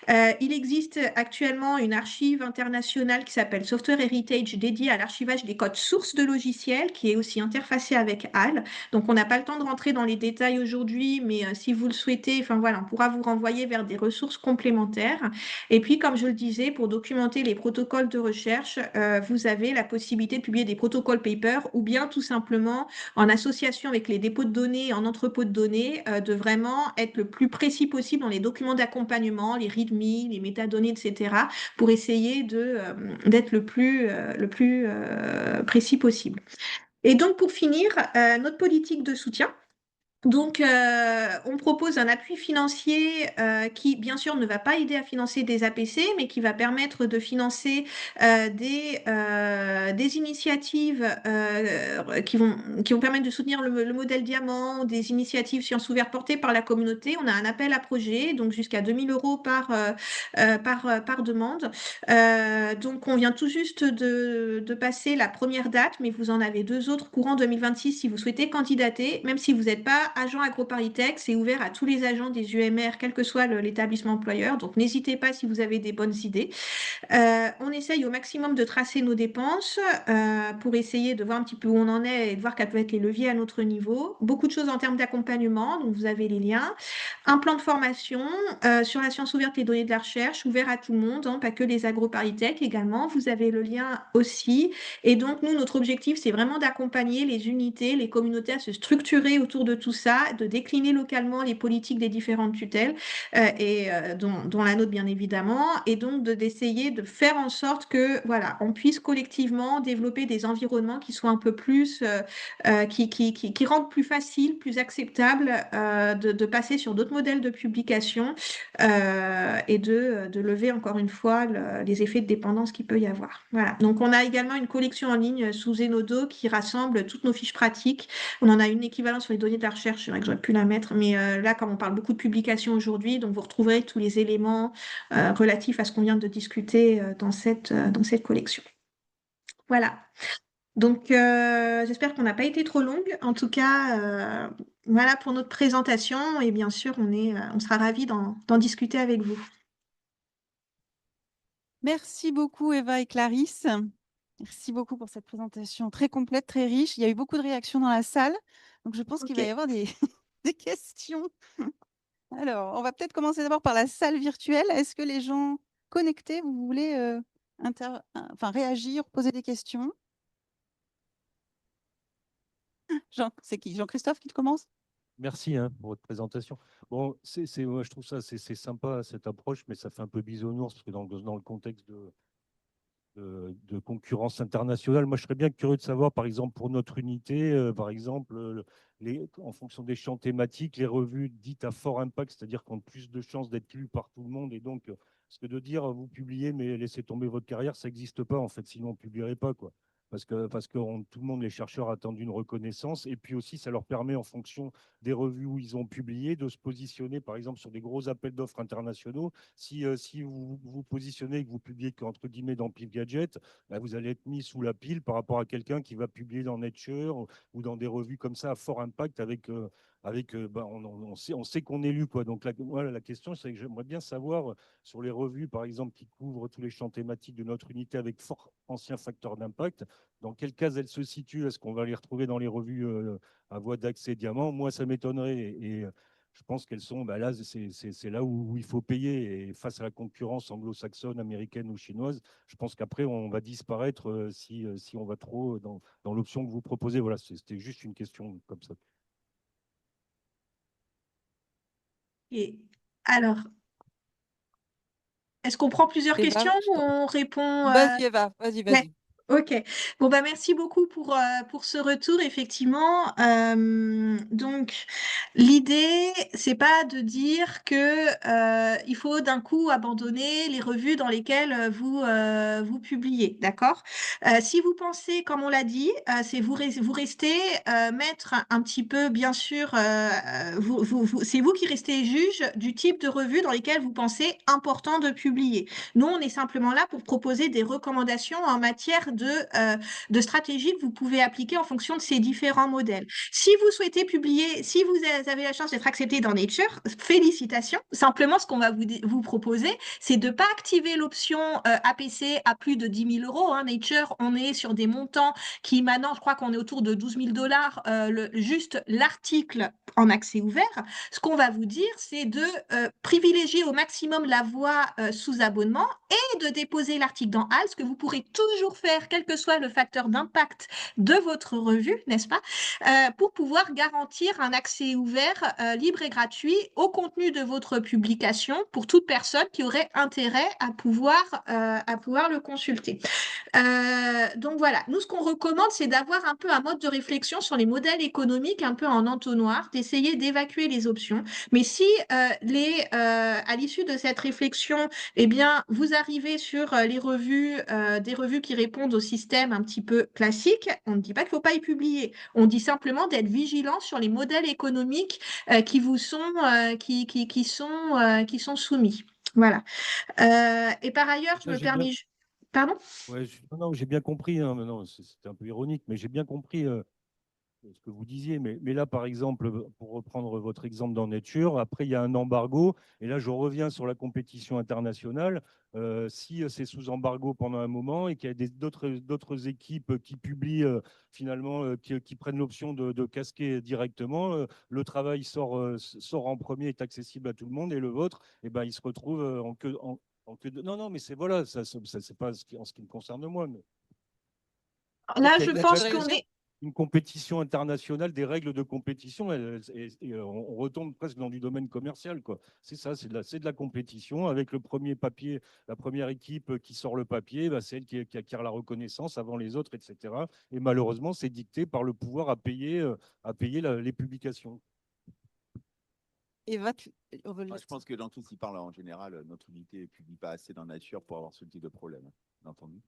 Il existe actuellement une archive internationale qui s'appelle Software Heritage dédiée à l'archivage des codes sources de logiciels qui est aussi interfacée avec HAL. Donc, on n'a pas le temps de rentrer dans les détails aujourd'hui, mais si vous le souhaitez, on pourra vous renvoyer vers des ressources complémentaires. Et puis, comme je le disais, pour documenter les protocoles de recherche, vous avez la possibilité de publier des protocoles papers ou bien tout simplement en association avec les dépôts de données en entrepôt de données, de vraiment être le plus précis possible dans les documents d'accompagnement, les README, les métadonnées, métadonnées, etc., pour essayer d'être le plus précis possible. Et donc, pour finir, notre politique de soutien. Donc, on propose un appui financier qui, bien sûr, ne va pas aider à financer des APC, mais qui va permettre de financer des initiatives qui vont permettre de soutenir le modèle diamant, des initiatives sciences ouvertes portées par la communauté. On a un appel à projet, donc jusqu'à 2 000 € par demande. Donc, on vient tout juste de passer la première date, mais vous en avez 2 autres courant 2026 si vous souhaitez candidater, même si vous n'êtes pas agent AgroParisTech, c'est ouvert à tous les agents des UMR, quel que soit l'établissement employeur. Donc, n'hésitez pas si vous avez des bonnes idées. On essaye au maximum de tracer nos dépenses pour essayer de voir un petit peu où on en est et de voir quels peuvent être les leviers à notre niveau. Beaucoup de choses en termes d'accompagnement, donc vous avez les liens. Un plan de formation sur la science ouverte et données de la recherche, ouvert à tout le monde, hein, pas que les AgroParisTech également. Vous avez le lien aussi. Et donc, nous, notre objectif, c'est vraiment d'accompagner les unités, les communautés à se structurer autour de tout ça, de décliner localement les politiques des différentes tutelles, dont la nôtre, bien évidemment, et donc d'essayer de faire en sorte que, voilà, on puisse collectivement développer des environnements qui soient un peu plus, qui rendent plus facile, plus acceptable de passer sur d'autres modèles de publication et de lever encore une fois les effets de dépendance qu'il peut y avoir. Voilà. Donc, on a également une collection en ligne sous Zenodo qui rassemble toutes nos fiches pratiques. On en a une équivalente sur les données de la recherche, c'est vrai que j'aurais pu la mettre, mais là, comme on parle beaucoup de publications aujourd'hui, donc vous retrouverez tous les éléments relatifs à ce qu'on vient de discuter dans cette collection. Voilà. Donc, j'espère qu'on n'a pas été trop longue. En tout cas, voilà pour notre présentation. Et bien sûr, on sera ravis d'en discuter avec vous. Merci beaucoup, Eva et Clarisse. Merci beaucoup pour cette présentation très complète, très riche. Il y a eu beaucoup de réactions dans la salle, donc je pense qu'il va y avoir des questions. Alors, on va peut-être commencer d'abord par la salle virtuelle. Est-ce que les gens connectés, vous voulez réagir, poser des questions? C'est qui? Jean-Christophe qui commence? Merci pour votre présentation. Bon, moi, je trouve ça c'est sympa cette approche, mais ça fait un peu bisounours parce que dans le contexte de concurrence internationale, moi je serais bien curieux de savoir, par exemple, pour notre unité, par exemple, en fonction des champs thématiques, les revues dites à fort impact, c'est-à-dire qui ont plus de chances d'être lues par tout le monde. Et donc, ce que de dire vous publiez, mais laissez tomber votre carrière, ça n'existe pas en fait, sinon on ne publierait pas, quoi. Parce que tout le monde, les chercheurs, attendent une reconnaissance. Et puis aussi, ça leur permet, en fonction des revues où ils ont publié, de se positionner, par exemple, sur des gros appels d'offres internationaux. Si vous vous positionnez et que vous publiez qu'entre guillemets dans Pif Gadget, bah, vous allez être mis sous la pile par rapport à quelqu'un qui va publier dans Nature ou dans des revues comme ça à fort impact on sait qu'on est lu, quoi. Donc voilà, la question, c'est que j'aimerais bien savoir sur les revues, par exemple, qui couvrent tous les champs thématiques de notre unité avec fort anciens facteurs d'impact, dans quelle case elles se situent? Est-ce qu'on va les retrouver dans les revues à voie d'accès diamant? Moi, ça m'étonnerait. Et je pense qu'elles sont, là, c'est là où il faut payer. Et face à la concurrence anglo-saxonne, américaine ou chinoise, je pense qu'après, on va disparaître si on va trop dans l'option que vous proposez. Voilà, c'était juste une question comme ça. Et alors, est-ce qu'on prend plusieurs Eva, questions ou on répond vas-y, Eva, vas-y, Ouais. vas-y. Ok. Bon, merci beaucoup pour ce retour, effectivement. Donc, l'idée, c'est pas de dire que il faut d'un coup abandonner les revues dans lesquelles vous publiez, d'accord? Si vous pensez, comme on l'a dit, c'est vous restez mettre un petit peu, bien sûr, c'est vous qui restez juge du type de revue dans lesquelles vous pensez important de publier. Nous, on est simplement là pour proposer des recommandations en matière de stratégie que vous pouvez appliquer en fonction de ces différents modèles. Si vous souhaitez publier, si vous avez la chance d'être accepté dans Nature, félicitations. Simplement, ce qu'on va vous proposer, c'est de ne pas activer l'option APC à plus de 10 000 €. Hein. Nature, on est sur des montants qui maintenant, je crois qu'on est autour de 12 000 $, juste l'article en accès ouvert. Ce qu'on va vous dire, c'est de privilégier au maximum la voie sous abonnement et de déposer l'article dans HAL, ce que vous pourrez toujours faire, quel que soit le facteur d'impact de votre revue, n'est-ce pas, pour pouvoir garantir un accès ouvert, libre et gratuit au contenu de votre publication pour toute personne qui aurait intérêt à pouvoir le consulter. Donc voilà, nous ce qu'on recommande, c'est d'avoir un peu un mode de réflexion sur les modèles économiques un peu en entonnoir, d'essayer d'évacuer les options. Mais si à l'issue de cette réflexion, eh bien, vous arrivez sur les revues, des revues qui répondent au système un petit peu classique, on ne dit pas qu'il ne faut pas y publier. On dit simplement d'être vigilant sur les modèles économiques qui vous sont, qui sont soumis. Voilà. Et par ailleurs, je Ça, me j'ai bien. permets... Pardon? Ouais, non, non, j'ai bien compris, hein, mais non, c'était un peu ironique, mais j'ai bien compris ce que vous disiez. Mais là, par exemple, pour reprendre votre exemple dans Nature, après, il y a un embargo. Et là, je reviens sur la compétition internationale. Si c'est sous embargo pendant un moment et qu'il y a d'autres équipes qui publient finalement, qui prennent l'option de casquer directement, le travail sort en premier, est accessible à tout le monde, et le vôtre, eh ben, il se retrouve en queue de... Non, non, mais c'est voilà, ça c'est pas en ce qui me concerne moi. Mais... Là, Il je y a pense quand même qu'on est... une compétition internationale, des règles de compétition, et on retombe presque dans du domaine commercial, quoi. C'est ça, c'est de la compétition avec le premier papier, la première équipe qui sort le papier, bah, c'est elle qui acquiert la reconnaissance avant les autres, etc. Et malheureusement, c'est dicté par le pouvoir à payer les publications. Eva, on veut Moi, je pense que dans tout ce qui parle en général, notre unité ne publie pas assez dans Nature pour avoir ce type de problème, hein, bien entendu.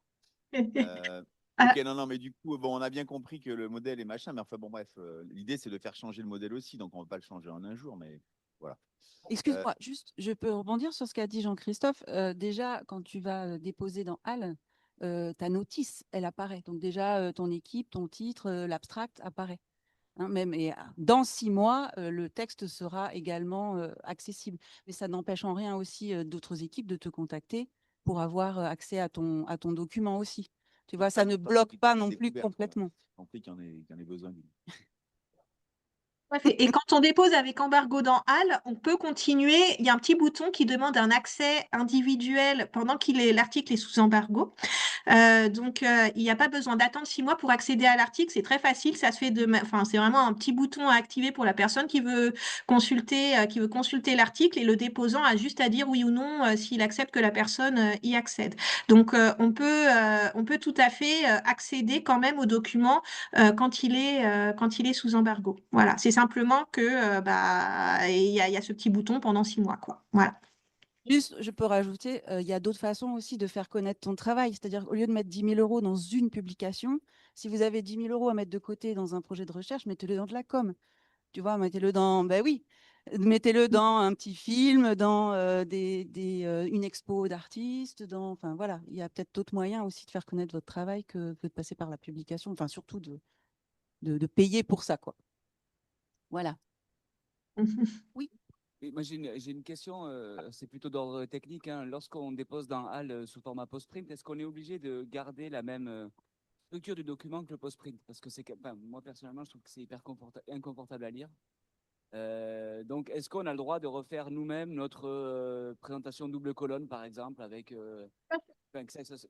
Ok, non, non, mais du coup, bon, on a bien compris que le modèle est machin, mais enfin, bon, bref, l'idée, c'est de faire changer le modèle aussi, donc on ne va pas le changer en un jour, mais voilà. Excuse-moi, juste, je peux rebondir sur ce qu'a dit Jean-Christophe. Déjà, quand tu vas déposer dans HAL, ta notice, elle apparaît. Donc déjà, ton équipe, ton titre, l'abstract apparaît. Hein, même, et dans 6 mois, le texte sera également accessible. Mais ça n'empêche en rien aussi d'autres équipes de te contacter pour avoir accès à ton document aussi. Tu vois, ça ne bloque pas non plus complètement. J'ai compris qu'il y en ait besoin. Et quand on dépose avec embargo dans HAL, on peut continuer. Il y a un petit bouton qui demande un accès individuel pendant l'article est sous embargo. Il n'y a pas besoin d'attendre 6 mois pour accéder à l'article. C'est très facile. Ça se fait c'est vraiment un petit bouton à activer pour la personne qui veut consulter l'article, et le déposant a juste à dire oui ou non s'il accepte que la personne y accède. Donc, on peut tout à fait accéder quand même au document quand il est sous embargo. Voilà. C'est simplement que il y a ce petit bouton pendant 6 mois, quoi. Voilà. Juste, je peux rajouter, il y a d'autres façons aussi de faire connaître ton travail. C'est-à-dire, au lieu de mettre 10 000 euros dans une publication, si vous avez 10 000 euros à mettre de côté dans un projet de recherche, mettez-le dans de la com. Tu vois, mettez-le dans, ben oui, mettez-le dans un petit film, dans une expo d'artistes, enfin voilà, il y a peut-être d'autres moyens aussi de faire connaître votre travail que de passer par la publication, enfin surtout de payer pour ça, quoi. Voilà. Oui. Oui, moi, j'ai une question, c'est plutôt d'ordre technique, hein. Lorsqu'on dépose dans HAL sous format post-print, est-ce qu'on est obligé de garder la même structure du document que le post-print? Parce que moi, personnellement, je trouve que c'est hyper inconfortable à lire. Donc, est-ce qu'on a le droit de refaire nous-mêmes notre présentation double colonne, par exemple, avec que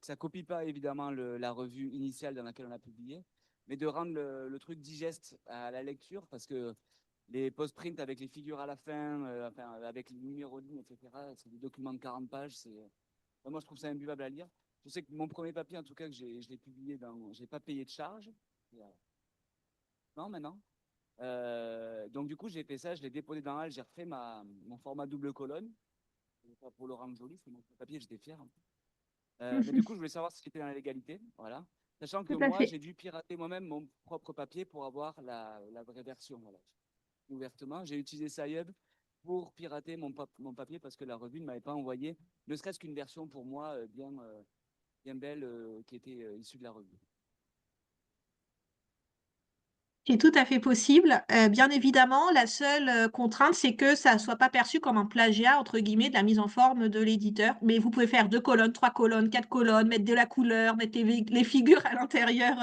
ça copie pas évidemment la revue initiale dans laquelle on a publié, mais de rendre le truc digeste à la lecture, parce que les post-print avec les figures à la fin, avec les numéros de ligne, etc., c'est des documents de 40 pages. Moi, je trouve ça imbuvable à lire. Je sais que mon premier papier, en tout cas, je l'ai publié j'ai pas payé de charge. Non, maintenant. Donc, du coup, j'ai fait ça, je l'ai déposé dans HAL, j'ai refait mon format double colonne. Pour le rendre joli, c'est mon papier, j'étais fier. Mais du coup, je voulais savoir si c'était dans la légalité. Voilà. Sachant que Tout à moi, fait. j'ai dû pirater moi-même mon propre papier pour avoir la vraie version. Voilà. Ouvertement, j'ai utilisé Sciub pour pirater mon papier parce que la revue ne m'avait pas envoyé, ne serait-ce qu'une version pour moi bien belle qui était issue de la revue. C'est tout à fait possible. Bien évidemment, la seule contrainte, c'est que ça ne soit pas perçu comme un plagiat, entre guillemets, de la mise en forme de l'éditeur. Mais vous pouvez faire 2 colonnes, 3 colonnes, 4 colonnes, mettre de la couleur, mettre les figures à l'intérieur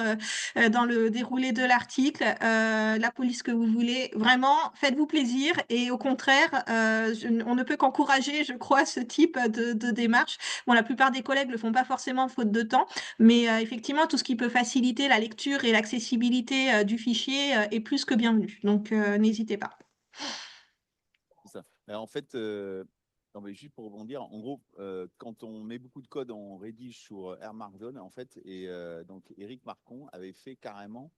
dans le déroulé de l'article, la police que vous voulez. Vraiment, faites-vous plaisir. Et au contraire, on ne peut qu'encourager, je crois, ce type de démarche. Bon, la plupart des collègues ne le font pas forcément faute de temps. Mais effectivement, tout ce qui peut faciliter la lecture et l'accessibilité du fichier est plus que bienvenu. Donc, n'hésitez pas. C'est ça. En fait, non, mais juste pour rebondir, en gros, quand on met beaucoup de code, on rédige sur R Markdown, en fait, et donc Éric Marcon avait fait carrément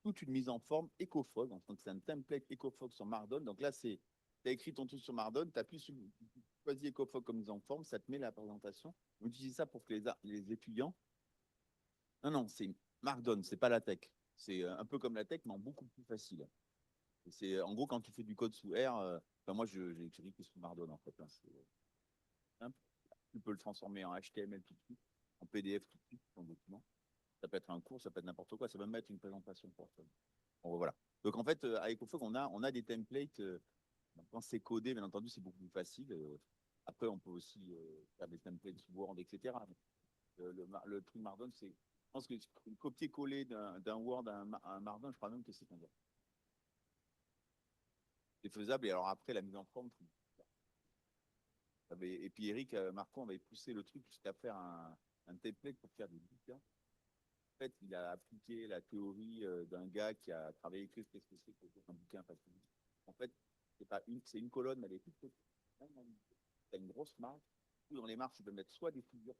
toute une mise en forme EcoFog. Donc, c'est un template EcoFog sur Markdown. Donc là, tu as écrit ton truc sur Markdown, tu appuies sur choisis EcoFog comme mise en forme, ça te met la présentation. On utilise ça pour que les étudiants. Non, c'est Markdown, c'est pas la tech. C'est un peu comme la tech, mais en beaucoup plus facile. C'est en gros quand tu fais du code sous R, moi j'ai écrit que sous Markdown en fait. Hein, simple. Tu peux le transformer en HTML tout de suite, en PDF tout de suite, ton document. Ça peut être un cours, ça peut être n'importe quoi, ça peut même être une présentation pour toi. Bon, voilà. Donc en fait, avec EcoFog, on a des templates. Quand c'est codé, bien entendu, c'est beaucoup plus facile. Après, on peut aussi faire des templates Word, etc. Le truc Markdown, c'est, je pense que copier-coller d'un Word à un Markdown, je crois même que c'est faisable. C'est faisable. Et alors après, la mise en forme. Et puis Éric Marcon avait poussé le truc jusqu'à faire un template pour faire des bouquins. En fait, il a appliqué la théorie d'un gars qui a travaillé que ce que c'est pour faire un bouquin facile. En fait, c'est une colonne, mais elle est toute petite. Tu as une grosse marge. Dans les marges, tu peux mettre soit des figures,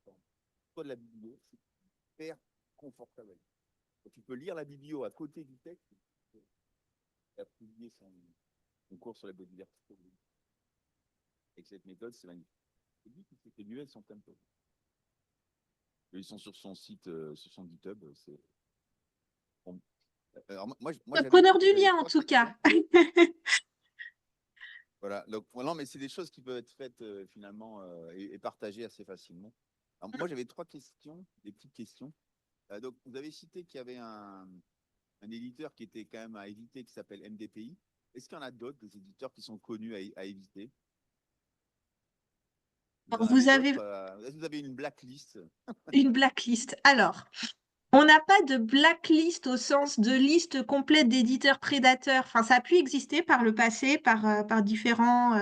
soit de la biblio. C'est hyper confortable. Donc, tu peux lire la biblio à côté du texte. Il a publié son cours sur la biodiversité. Avec cette méthode, c'est magnifique. Et lui, toutes ces tenues, sont un peu. Ils sont sur son site, sur son GitHub. Bon. Alors, moi, Preneur du lien, en tout cas. Voilà. Donc, non, mais c'est des choses qui peuvent être faites finalement et partagées assez facilement. Alors, moi, j'avais 3 questions, des petites questions. Donc, vous avez cité qu'il y avait un éditeur qui était quand même à éviter, qui s'appelle MDPI. Est-ce qu'il y en a d'autres, des éditeurs qui sont connus à éviter? Vous avez une blacklist? Une blacklist. Alors, on n'a pas de blacklist au sens de liste complète d'éditeurs prédateurs. Enfin, ça a pu exister par le passé par différents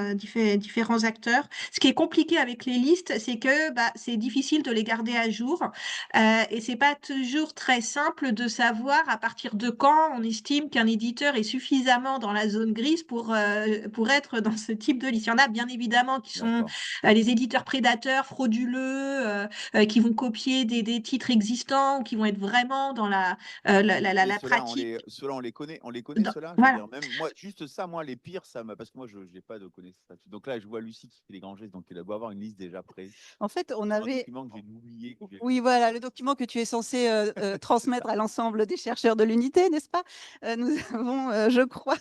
acteurs. Ce qui est compliqué avec les listes, c'est que c'est difficile de les garder à jour et c'est pas toujours très simple de savoir à partir de quand on estime qu'un éditeur est suffisamment dans la zone grise pour être dans ce type de liste. Il y en a bien évidemment qui sont les éditeurs prédateurs, frauduleux, qui vont copier des titres existants ou qui vont être vraiment dans la pratique. Ceux-là, on les connaît ceux-là. Voilà. Je veux dire, même moi, juste ça, moi, les pires, parce que moi, je n'ai pas de connaissance là-dessus. Donc là, je vois Lucie qui fait les grands gestes, donc il doit avoir une liste déjà prête. En fait, on avait. Un document que j'ai oublié. Oui, voilà, le document que tu es censé transmettre à l'ensemble des chercheurs de l'unité, n'est-ce pas? Nous avons, je crois,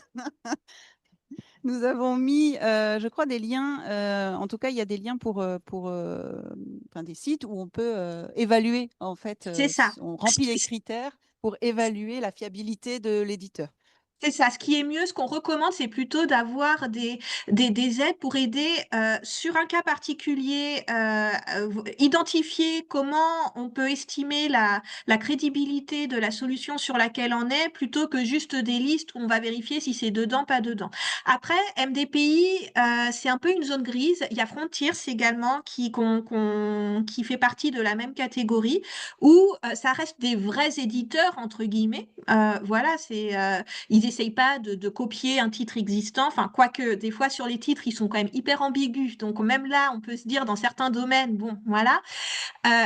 nous avons mis, je crois, des liens. En tout cas, il y a des liens pour des sites où on peut évaluer, en fait. C'est ça. On remplit les critères pour évaluer la fiabilité de l'éditeur. C'est ça. Ce qui est mieux, ce qu'on recommande, c'est plutôt d'avoir des aides pour aider sur un cas particulier, identifier comment on peut estimer la crédibilité de la solution sur laquelle on est, plutôt que juste des listes où on va vérifier si c'est dedans, pas dedans. Après, MDPI, c'est un peu une zone grise. Il y a Frontiers également qui fait partie de la même catégorie, où ça reste des vrais éditeurs, entre guillemets. Voilà, ils n'essayent pas de copier un titre existant, enfin, quoique des fois sur les titres, ils sont quand même hyper ambigus. Donc, même là, on peut se dire dans certains domaines, bon, voilà.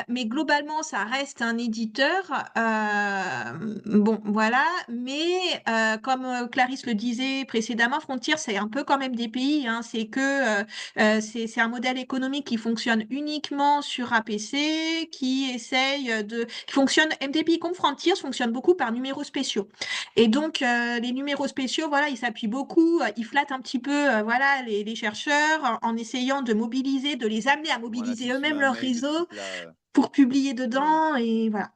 Mais globalement, ça reste un éditeur. Bon, voilà. Mais comme Clarisse le disait précédemment, Frontier, c'est un peu quand même des pays. Hein, c'est que c'est un modèle économique qui fonctionne uniquement sur APC, qui fonctionne, MDPI comme Frontier fonctionne beaucoup par numéros spéciaux. Et donc, les numéros spéciaux, voilà, ils s'appuient beaucoup, ils flattent un petit peu voilà, les chercheurs en essayant de les amener à mobiliser eux-mêmes leur réseau. pour publier dedans. Et voilà,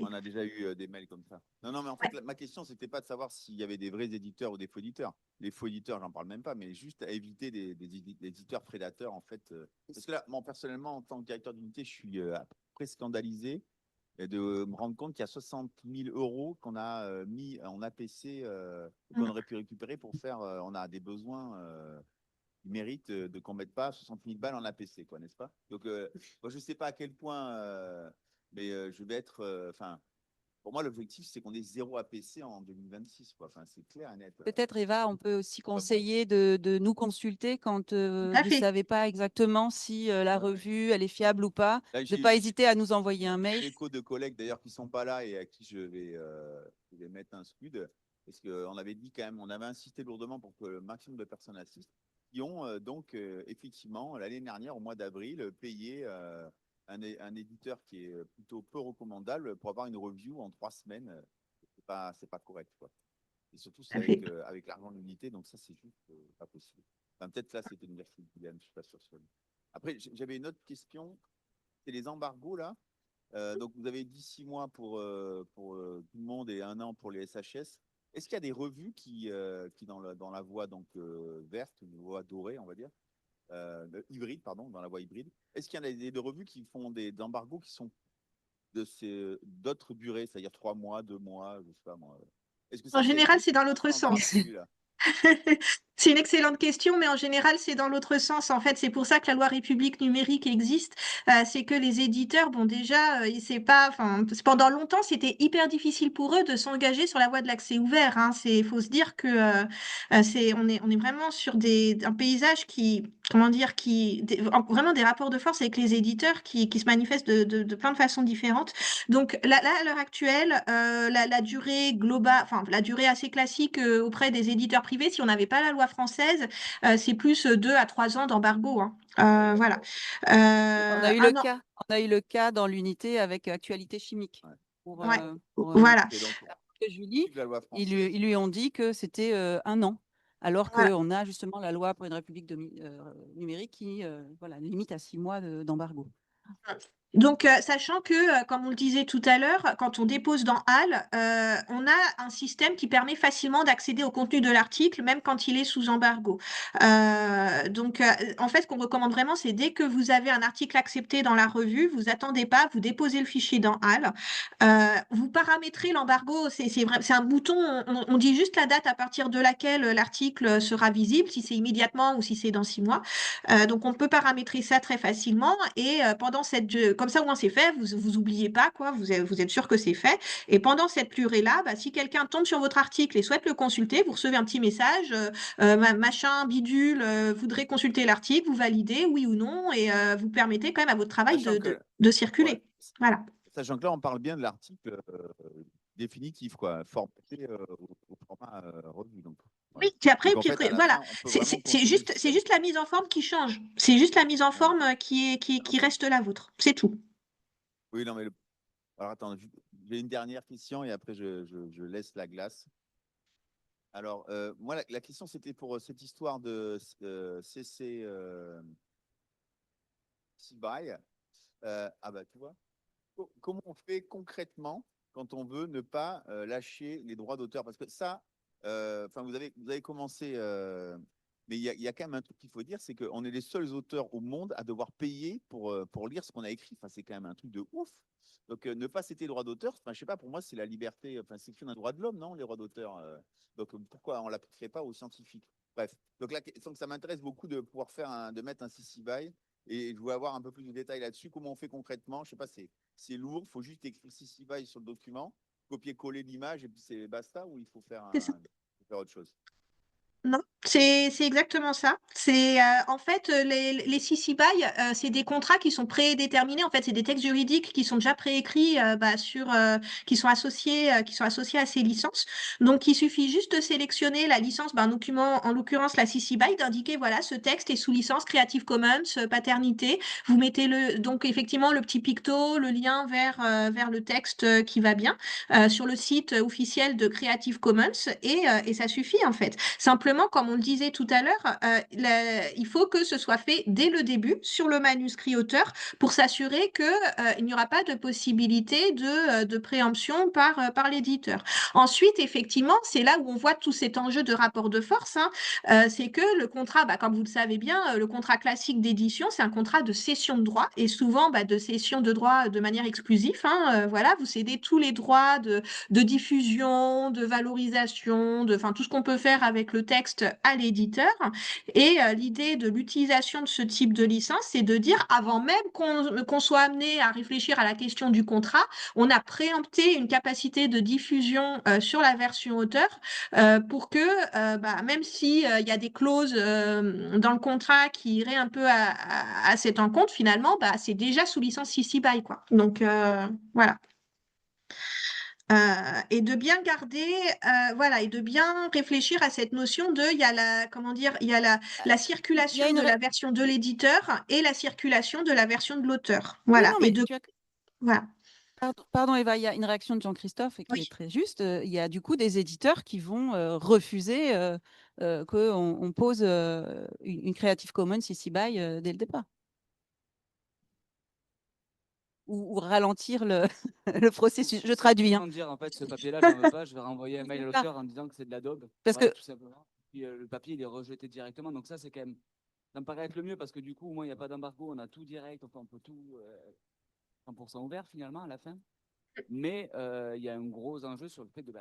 On a déjà eu des mails comme ça. Non, mais en fait, ma question, c'était pas de savoir s'il y avait des vrais éditeurs ou des faux éditeurs. Les faux éditeurs, j'en parle même pas, mais juste à éviter des éditeurs prédateurs, en fait. Parce que là, moi, personnellement, en tant que directeur d'unité, je suis à peu près scandalisé de me rendre compte qu'il y a 60 000 € qu'on a mis en APC, qu'on aurait pu récupérer pour faire. On a des besoins qui méritent de qu'on ne mette pas 60 000 balles en APC, quoi, n'est-ce pas? Donc, moi, je ne sais pas à quel point, mais je vais être. Enfin, pour moi, l'objectif, c'est qu'on ait 0 APC en 2026, quoi. Enfin, c'est clair et net. Peut-être, Eva, on peut aussi Pas bon. conseiller de nous consulter quand Tout vous à ne fait. savez pas exactement si la revue, elle est fiable ou pas. Là, De ne pas hésiter à nous envoyer un mail. J'ai écho de collègues d'ailleurs qui ne sont pas là et à qui je vais mettre un scud. Parce qu'on avait dit quand même, on avait insisté lourdement pour que le maximum de personnes assistent, qui ont donc effectivement, l'année dernière, au mois d'avril, payé un éditeur qui est plutôt peu recommandable pour avoir une review en 3 semaines. C'est pas correct, quoi. Et surtout, c'est avec l'argent de l'unité, donc ça, c'est juste pas possible. Enfin, peut-être là, c'était une version de Guyane, je ne suis pas sûr. Après, j'avais une autre question. C'est les embargos, là. Donc, vous avez dit 6 mois pour tout le monde et 1 an pour les SHS. Est-ce qu'il y a des revues qui dans la voie donc, verte, une voie dorée, on va dire, hybride, pardon, dans la voie hybride, est-ce qu'il y en a des revues qui font des embargos qui sont d'autres durées, c'est-à-dire 3 mois, 2 mois, je ne sais pas moi. Est-ce que En ça général, existe c'est dans l'autre sens. C'est une excellente question, mais en général, c'est dans l'autre sens. En fait, c'est pour ça que la loi République numérique existe. C'est que les éditeurs, bon, déjà, c'est pas, enfin, pendant longtemps, c'était hyper difficile pour eux de s'engager sur la voie de l'accès ouvert. Hein. Faut se dire que on est vraiment sur un paysage qui, comment dire, vraiment des rapports de force avec les éditeurs qui se manifestent de plein de façons différentes. Donc là, à l'heure actuelle, la durée globale, enfin la durée assez classique auprès des éditeurs privés, si on n'avait pas la loi française, c'est plus 2 à 3 ans d'embargo. Hein. Voilà. On a eu le cas dans l'unité avec Actualité Chimique. Voilà. Julie, ils lui ont dit que c'était 1 an, alors qu'on a justement la loi pour une république numérique qui limite à 6 mois d'embargo. Donc, sachant que, comme on le disait tout à l'heure, quand on dépose dans HAL, on a un système qui permet facilement d'accéder au contenu de l'article, même quand il est sous embargo. Donc, en fait, ce qu'on recommande vraiment, c'est dès que vous avez un article accepté dans la revue, vous attendez pas, vous déposez le fichier dans HAL, vous paramétrez l'embargo, c'est un bouton, on dit juste la date à partir de laquelle l'article sera visible, si c'est immédiatement ou si c'est dans 6 mois. Donc, on peut paramétrer ça très facilement et pendant comme ça, au moins, c'est fait. Vous oubliez pas, quoi. Vous êtes sûr que c'est fait. Et pendant cette purée-là, si quelqu'un tombe sur votre article et souhaite le consulter, vous recevez un petit message, machin, bidule, voudrait consulter l'article, vous validez, oui ou non, et vous permettez quand même à votre travail de circuler. Ouais. Voilà. Sachant que là, on parle bien de l'article définitif, quoi, formaté au format revue. Donc, voilà. Oui, puis après, voilà, c'est juste la mise en forme qui change. C'est juste la mise en forme qui reste la vôtre. C'est tout. Oui, non, mais alors attends, j'ai une dernière question et après je laisse la glace. Alors, moi, la question, c'était pour cette histoire de CC CBY. Ah bah, tu vois, comment on fait concrètement quand on veut ne pas lâcher les droits d'auteur? Parce que ça, vous avez commencé, mais il y a quand même un truc qu'il faut dire, c'est qu'on est les seuls auteurs au monde à devoir payer pour lire ce qu'on a écrit. Enfin, c'est quand même un truc de ouf. Donc, ne pas céder les droits d'auteur, je sais pas, pour moi, c'est la liberté, c'est un droit de l'homme, non, les droits d'auteur. Donc, pourquoi on ne l'appliquerait pas aux scientifiques? Bref, donc là, ça m'intéresse beaucoup de pouvoir de mettre un CC BY. Et je voulais avoir un peu plus de détails là-dessus. Comment on fait concrètement? Je sais pas, c'est lourd. Il faut juste écrire CC BY sur le document, copier-coller l'image et puis c'est basta, ou il faut faire autre chose? Non, c'est exactement ça. C'est en fait les CC BY, c'est des contrats qui sont prédéterminés. En fait, c'est des textes juridiques qui sont déjà préécrits qui sont associés à ces licences. Donc, il suffit juste de sélectionner la licence, un document, en l'occurrence la CC BY, d'indiquer voilà, ce texte est sous licence Creative Commons, paternité. Vous mettez donc effectivement le petit picto, le lien vers le texte qui va bien sur le site officiel de Creative Commons et ça suffit en fait. Simplement, comme on le disait tout à l'heure, il faut que ce soit fait dès le début sur le manuscrit auteur pour s'assurer qu'il n'y aura pas de possibilité de préemption par l'éditeur. Ensuite, effectivement, c'est là où on voit tout cet enjeu de rapport de force, hein. C'est que le contrat, comme vous le savez bien, le contrat classique d'édition, c'est un contrat de cession de droits et souvent de cession de droits de manière exclusive, hein. Voilà, vous cédez tous les droits de diffusion, de valorisation, enfin tout ce qu'on peut faire avec le texte à l'éditeur. Et l'idée de l'utilisation de ce type de licence, c'est de dire, avant même qu'on soit amené à réfléchir à la question du contrat, on a préempté une capacité de diffusion sur la version auteur pour que, même si il y a des clauses dans le contrat qui iraient un peu à cet encontre, finalement, c'est déjà sous licence CC BY, quoi. Donc, voilà. Et de bien garder, voilà, et de bien réfléchir à cette notion de, il y a la circulation de la version de l'éditeur et la circulation de la version de l'auteur. Oui, Voilà. non, Et mais voilà. Pardon, Eva, il y a une réaction de Jean-Christophe qui Oui. est très juste. Il y a du coup des éditeurs qui vont refuser qu'on pose une Creative Commons CC BY dès le départ. Ou ralentir le processus. Je traduis. Hein. Dire, en fait, ce papier-là, j'en veux pas, je vais renvoyer un mail à l'auteur en disant que c'est de l'adobe. Parce voilà, que tout simplement. Puis le papier, il est rejeté directement. Donc ça, c'est quand même, ça me paraît être le mieux parce que du coup, au moins, il n'y a pas d'embargo, on a tout direct, enfin, on peut tout 100% ouvert finalement à la fin. Mais il y a un gros enjeu sur le fait de,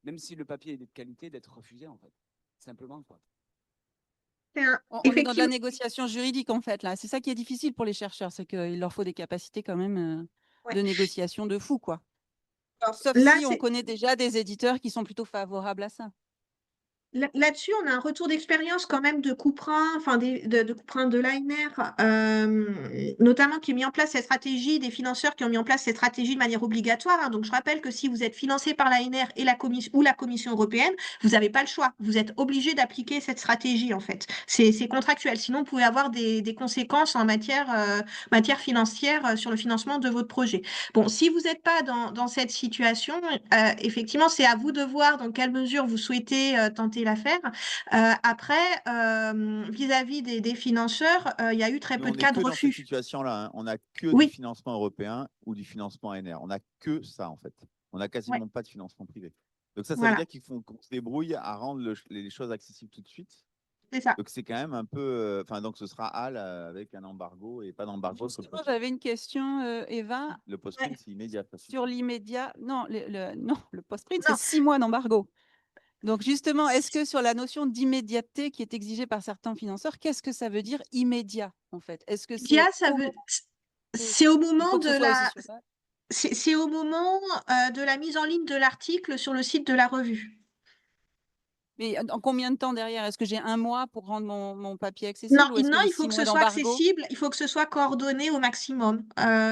même si le papier est de qualité, d'être refusé, en fait. Simplement, quoi. On est dans de la négociation juridique, en fait, là. C'est ça qui est difficile pour les chercheurs, c'est qu'il leur faut des capacités quand même de négociation de fou, quoi. Alors, sauf là, si on connaît déjà des éditeurs qui sont plutôt favorables à ça. Là-dessus, on a un retour d'expérience quand même de Couperin, enfin de Couperin de Leitner, notamment qui a mis en place cette stratégie, des financeurs qui ont mis en place cette stratégie de manière obligatoire, hein. Donc, je rappelle que si vous êtes financé par Leitner et la Commission européenne, vous n'avez pas le choix. Vous êtes obligé d'appliquer cette stratégie, en fait. C'est contractuel. Sinon, vous pouvez avoir des conséquences en matière financière sur le financement de votre projet. Bon, si vous n'êtes pas dans cette situation, effectivement, c'est à vous de voir dans quelle mesure vous souhaitez tenter l'affaire. Après, vis-à-vis des financeurs, il y a eu très peu de cas de refus. Dans cette situation-là, hein. On n'a que du financement européen ou du financement ANR. On n'a que ça, en fait. On n'a quasiment pas de financement privé. Donc ça veut dire qu'il faut qu'on se débrouille à rendre les choses accessibles tout de suite. C'est ça. Donc c'est quand même un peu, donc ce sera HAL avec un embargo et pas d'embargo. J'avais une question, Eva. Le post-print, c'est immédiat. Sur l'immédiat, non, le post-print, c'est 6 mois d'embargo. Donc justement, est-ce que sur la notion d'immédiateté qui est exigée par certains financeurs, qu'est-ce que ça veut dire immédiat, en fait? Est-ce que c'est au moment de c'est au moment de la mise en ligne de l'article sur le site de la revue. Mais en combien de temps derrière? Est-ce que j'ai 1 mois pour rendre mon papier accessible? Non, il faut que ce soit accessible, il faut que ce soit coordonné au maximum.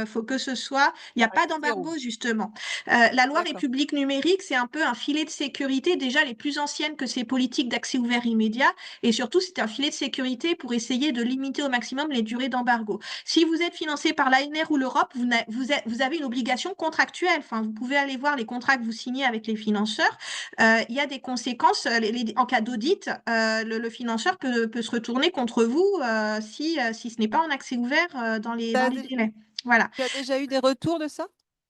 Faut que ce soit. Il n'y a pas d'embargo, justement. La loi République numérique, c'est un peu un filet de sécurité, déjà les plus anciennes que ces politiques d'accès ouvert immédiat. Et surtout, c'est un filet de sécurité pour essayer de limiter au maximum les durées d'embargo. Si vous êtes financé par l'ANR ou l'Europe, vous avez une obligation contractuelle. Enfin, vous pouvez aller voir les contrats que vous signez avec les financeurs. Il y a des conséquences. En cas d'audit, le financeur peut se retourner contre vous si ce n'est pas en accès ouvert dans les délais. Voilà. Tu as déjà eu des retours de ça?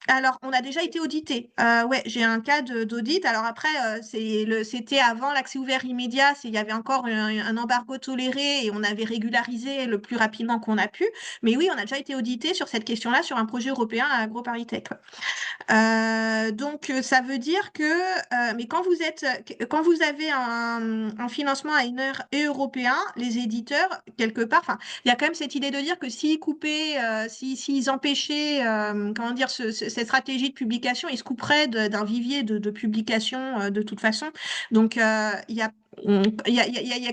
Alors, on a déjà été audité. Ouais, j'ai un cas d'audit. Alors après, c'était avant l'accès ouvert immédiat. Il y avait encore un embargo toléré et on avait régularisé le plus rapidement qu'on a pu. Mais oui, on a déjà été audité sur cette question-là sur un projet européen à AgroParisTech. Donc, ça veut dire que, mais quand vous avez un financement à une heure et européen, les éditeurs, quelque part, il y a quand même cette idée de dire que s'ils coupaient, s'ils empêchaient, cette stratégie de publication, ils se couperaient d'un vivier de publication de toute façon. Donc, il y a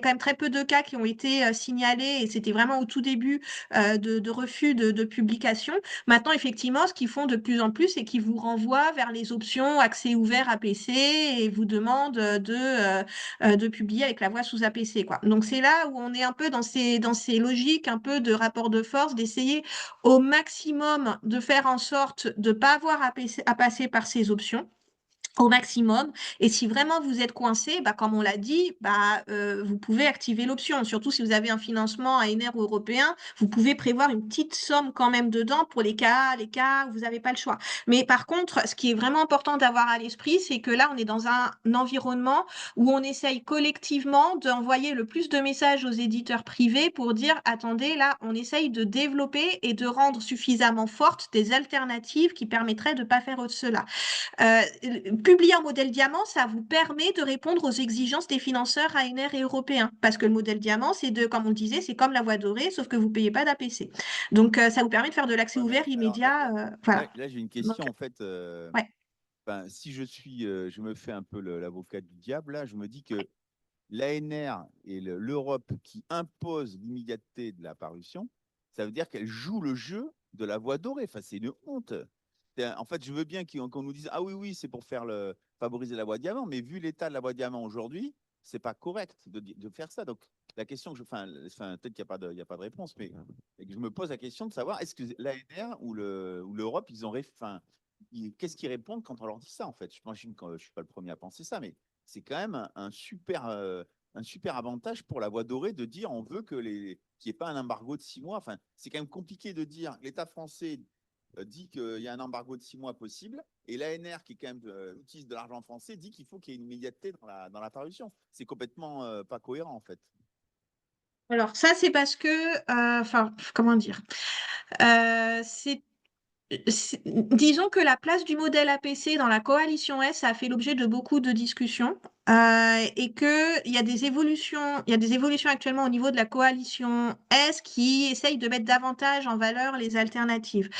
quand même très peu de cas qui ont été signalés et c'était vraiment au tout début de refus de publication. Maintenant, effectivement, ce qu'ils font de plus en plus, c'est qu'ils vous renvoient vers les options accès ouvert APC et vous demandent de publier avec la voix sous APC, quoi. Donc, c'est là où on est un peu dans ces logiques un peu de rapport de force, d'essayer au maximum de faire en sorte de ne pas avoir à passer par ces options. au maximum. Et si vraiment vous êtes coincé, comme on l'a dit, vous pouvez activer l'option. Surtout si vous avez un financement ANR ou européen, vous pouvez prévoir une petite somme quand même dedans pour les cas où vous n'avez pas le choix. Mais par contre, ce qui est vraiment important d'avoir à l'esprit, c'est que là, on est dans un environnement où on essaye collectivement d'envoyer le plus de messages aux éditeurs privés pour dire, attendez, là, on essaye de développer et de rendre suffisamment fortes des alternatives qui permettraient de ne pas faire cela. Publier un modèle diamant, ça vous permet de répondre aux exigences des financeurs ANR et européens. Parce que le modèle diamant, comme on le disait, c'est comme la voie dorée, sauf que vous ne payez pas d'APC. Donc, ça vous permet de faire de l'accès ouvert immédiat. Voilà. Là, j'ai une question, Donc, en fait. Si je me fais un peu l'avocat du diable, là, je me dis que l'ANR et l'Europe qui imposent l'immédiateté de la parution, ça veut dire qu'elles jouent le jeu de la voie dorée. Enfin, c'est une honte. En fait, je veux bien qu'on nous dise ah oui, c'est pour favoriser la voie diamant, mais vu l'état de la voie diamant aujourd'hui, c'est pas correct de faire ça. Donc, la question que peut-être qu'il n'y a pas de réponse, mais je me pose la question de savoir est-ce que l'ANR ou l'Europe, ils ont qu'est-ce qu'ils répondent quand on leur dit ça, en fait? Je m'imagine que je ne suis pas le premier à penser ça, mais c'est quand même un super avantage pour la voie dorée de dire on veut qu'il n'y ait pas un embargo de 6 mois. Enfin, c'est quand même compliqué de dire l'État français dit qu'il y a un embargo de 6 mois possible et l'ANR, qui est quand même utilise de l'argent français, dit qu'il faut qu'il y ait une immédiateté dans la parution. C'est complètement pas cohérent, en fait. alors, ça, c'est parce que, comment dire, disons que la place du modèle APC dans la coalition S a fait l'objet de beaucoup de discussions et qu'il y a des évolutions, actuellement au niveau de la coalition S qui essayent de mettre davantage en valeur les alternatives.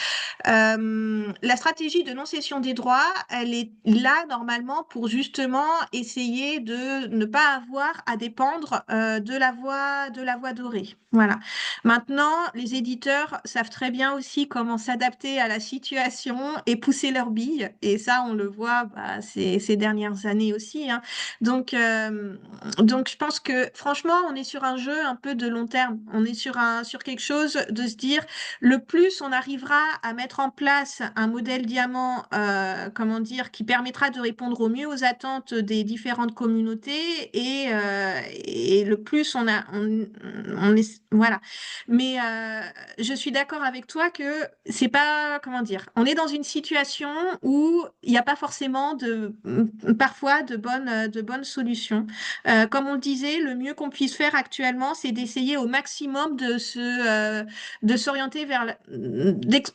La stratégie de non-cession des droits, elle est là normalement pour justement essayer de ne pas avoir à dépendre de la voie dorée. Voilà. Maintenant, les éditeurs savent très bien aussi comment s'adapter à la situation et pousser leurs billes. Et ça, on le voit ces dernières années aussi. Hein. Donc, je pense que franchement, on est sur un jeu un peu de long terme. On est sur quelque chose de se dire, le plus on arrivera à mettre en place un modèle diamant, qui permettra de répondre au mieux aux attentes des différentes communautés et le plus on est, voilà. Mais je suis d'accord avec toi que c'est pas, on est dans une situation où il n'y a pas forcément parfois de bonnes solutions. Comme on le disait, le mieux qu'on puisse faire actuellement, c'est d'essayer au maximum de s'orienter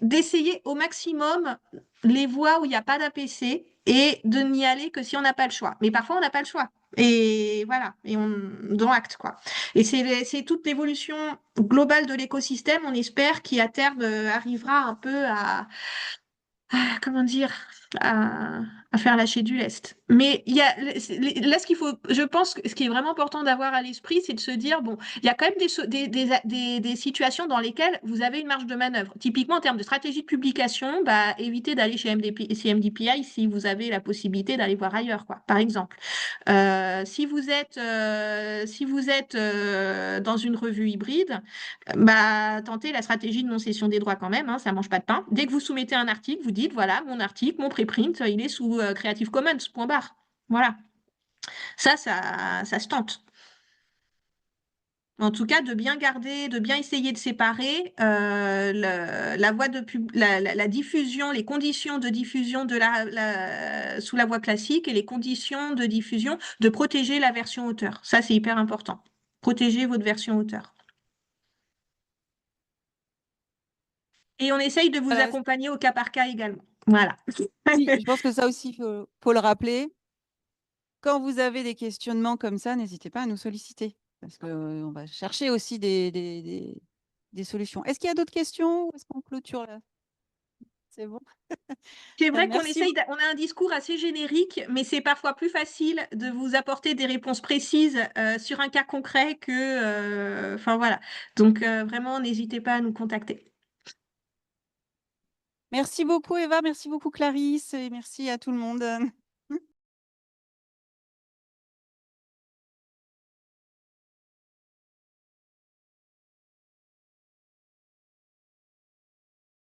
d'essayer au maximum les voies où il n'y a pas d'APC et de n'y aller que si on n'a pas le choix. Mais parfois, on n'a pas le choix. Et voilà, et on donne acte, quoi. Et c'est toute l'évolution globale de l'écosystème, on espère, qui à terme arrivera un peu comment dire, à faire lâcher du lest. Mais il y a là ce qu'il faut, je pense que ce qui est vraiment important d'avoir à l'esprit, c'est de se dire bon, il y a quand même des situations dans lesquelles vous avez une marge de manœuvre. Typiquement en termes de stratégie de publication, évitez d'aller chez MDPI si vous avez la possibilité d'aller voir ailleurs, quoi. Par exemple, si vous êtes dans une revue hybride, tentez la stratégie de non-cession des droits quand même, hein, ça mange pas de pain. Dès que vous soumettez un article, vous dites voilà, mon article, mon préprint, il est sous Creative Commons, point barre. Voilà. Ça se tente. En tout cas, de bien garder, de bien essayer de séparer la voie la diffusion, les conditions de diffusion sous la voie classique et les conditions de diffusion, de protéger la version auteur. Ça, c'est hyper important. Protéger votre version auteur. Et on essaye de vous accompagner au cas par cas également. Voilà. Oui, je pense que ça aussi, il faut le rappeler. Quand vous avez des questionnements comme ça, n'hésitez pas à nous solliciter parce qu'on va chercher aussi des solutions. Est-ce qu'il y a d'autres questions ou est-ce qu'on clôture là? C'est bon. C'est vrai qu'on Merci. on a un discours assez générique, mais c'est parfois plus facile de vous apporter des réponses précises sur un cas concret que, enfin voilà. Donc vraiment, n'hésitez pas à nous contacter. Merci beaucoup Eva, merci beaucoup Clarisse et merci à tout le monde.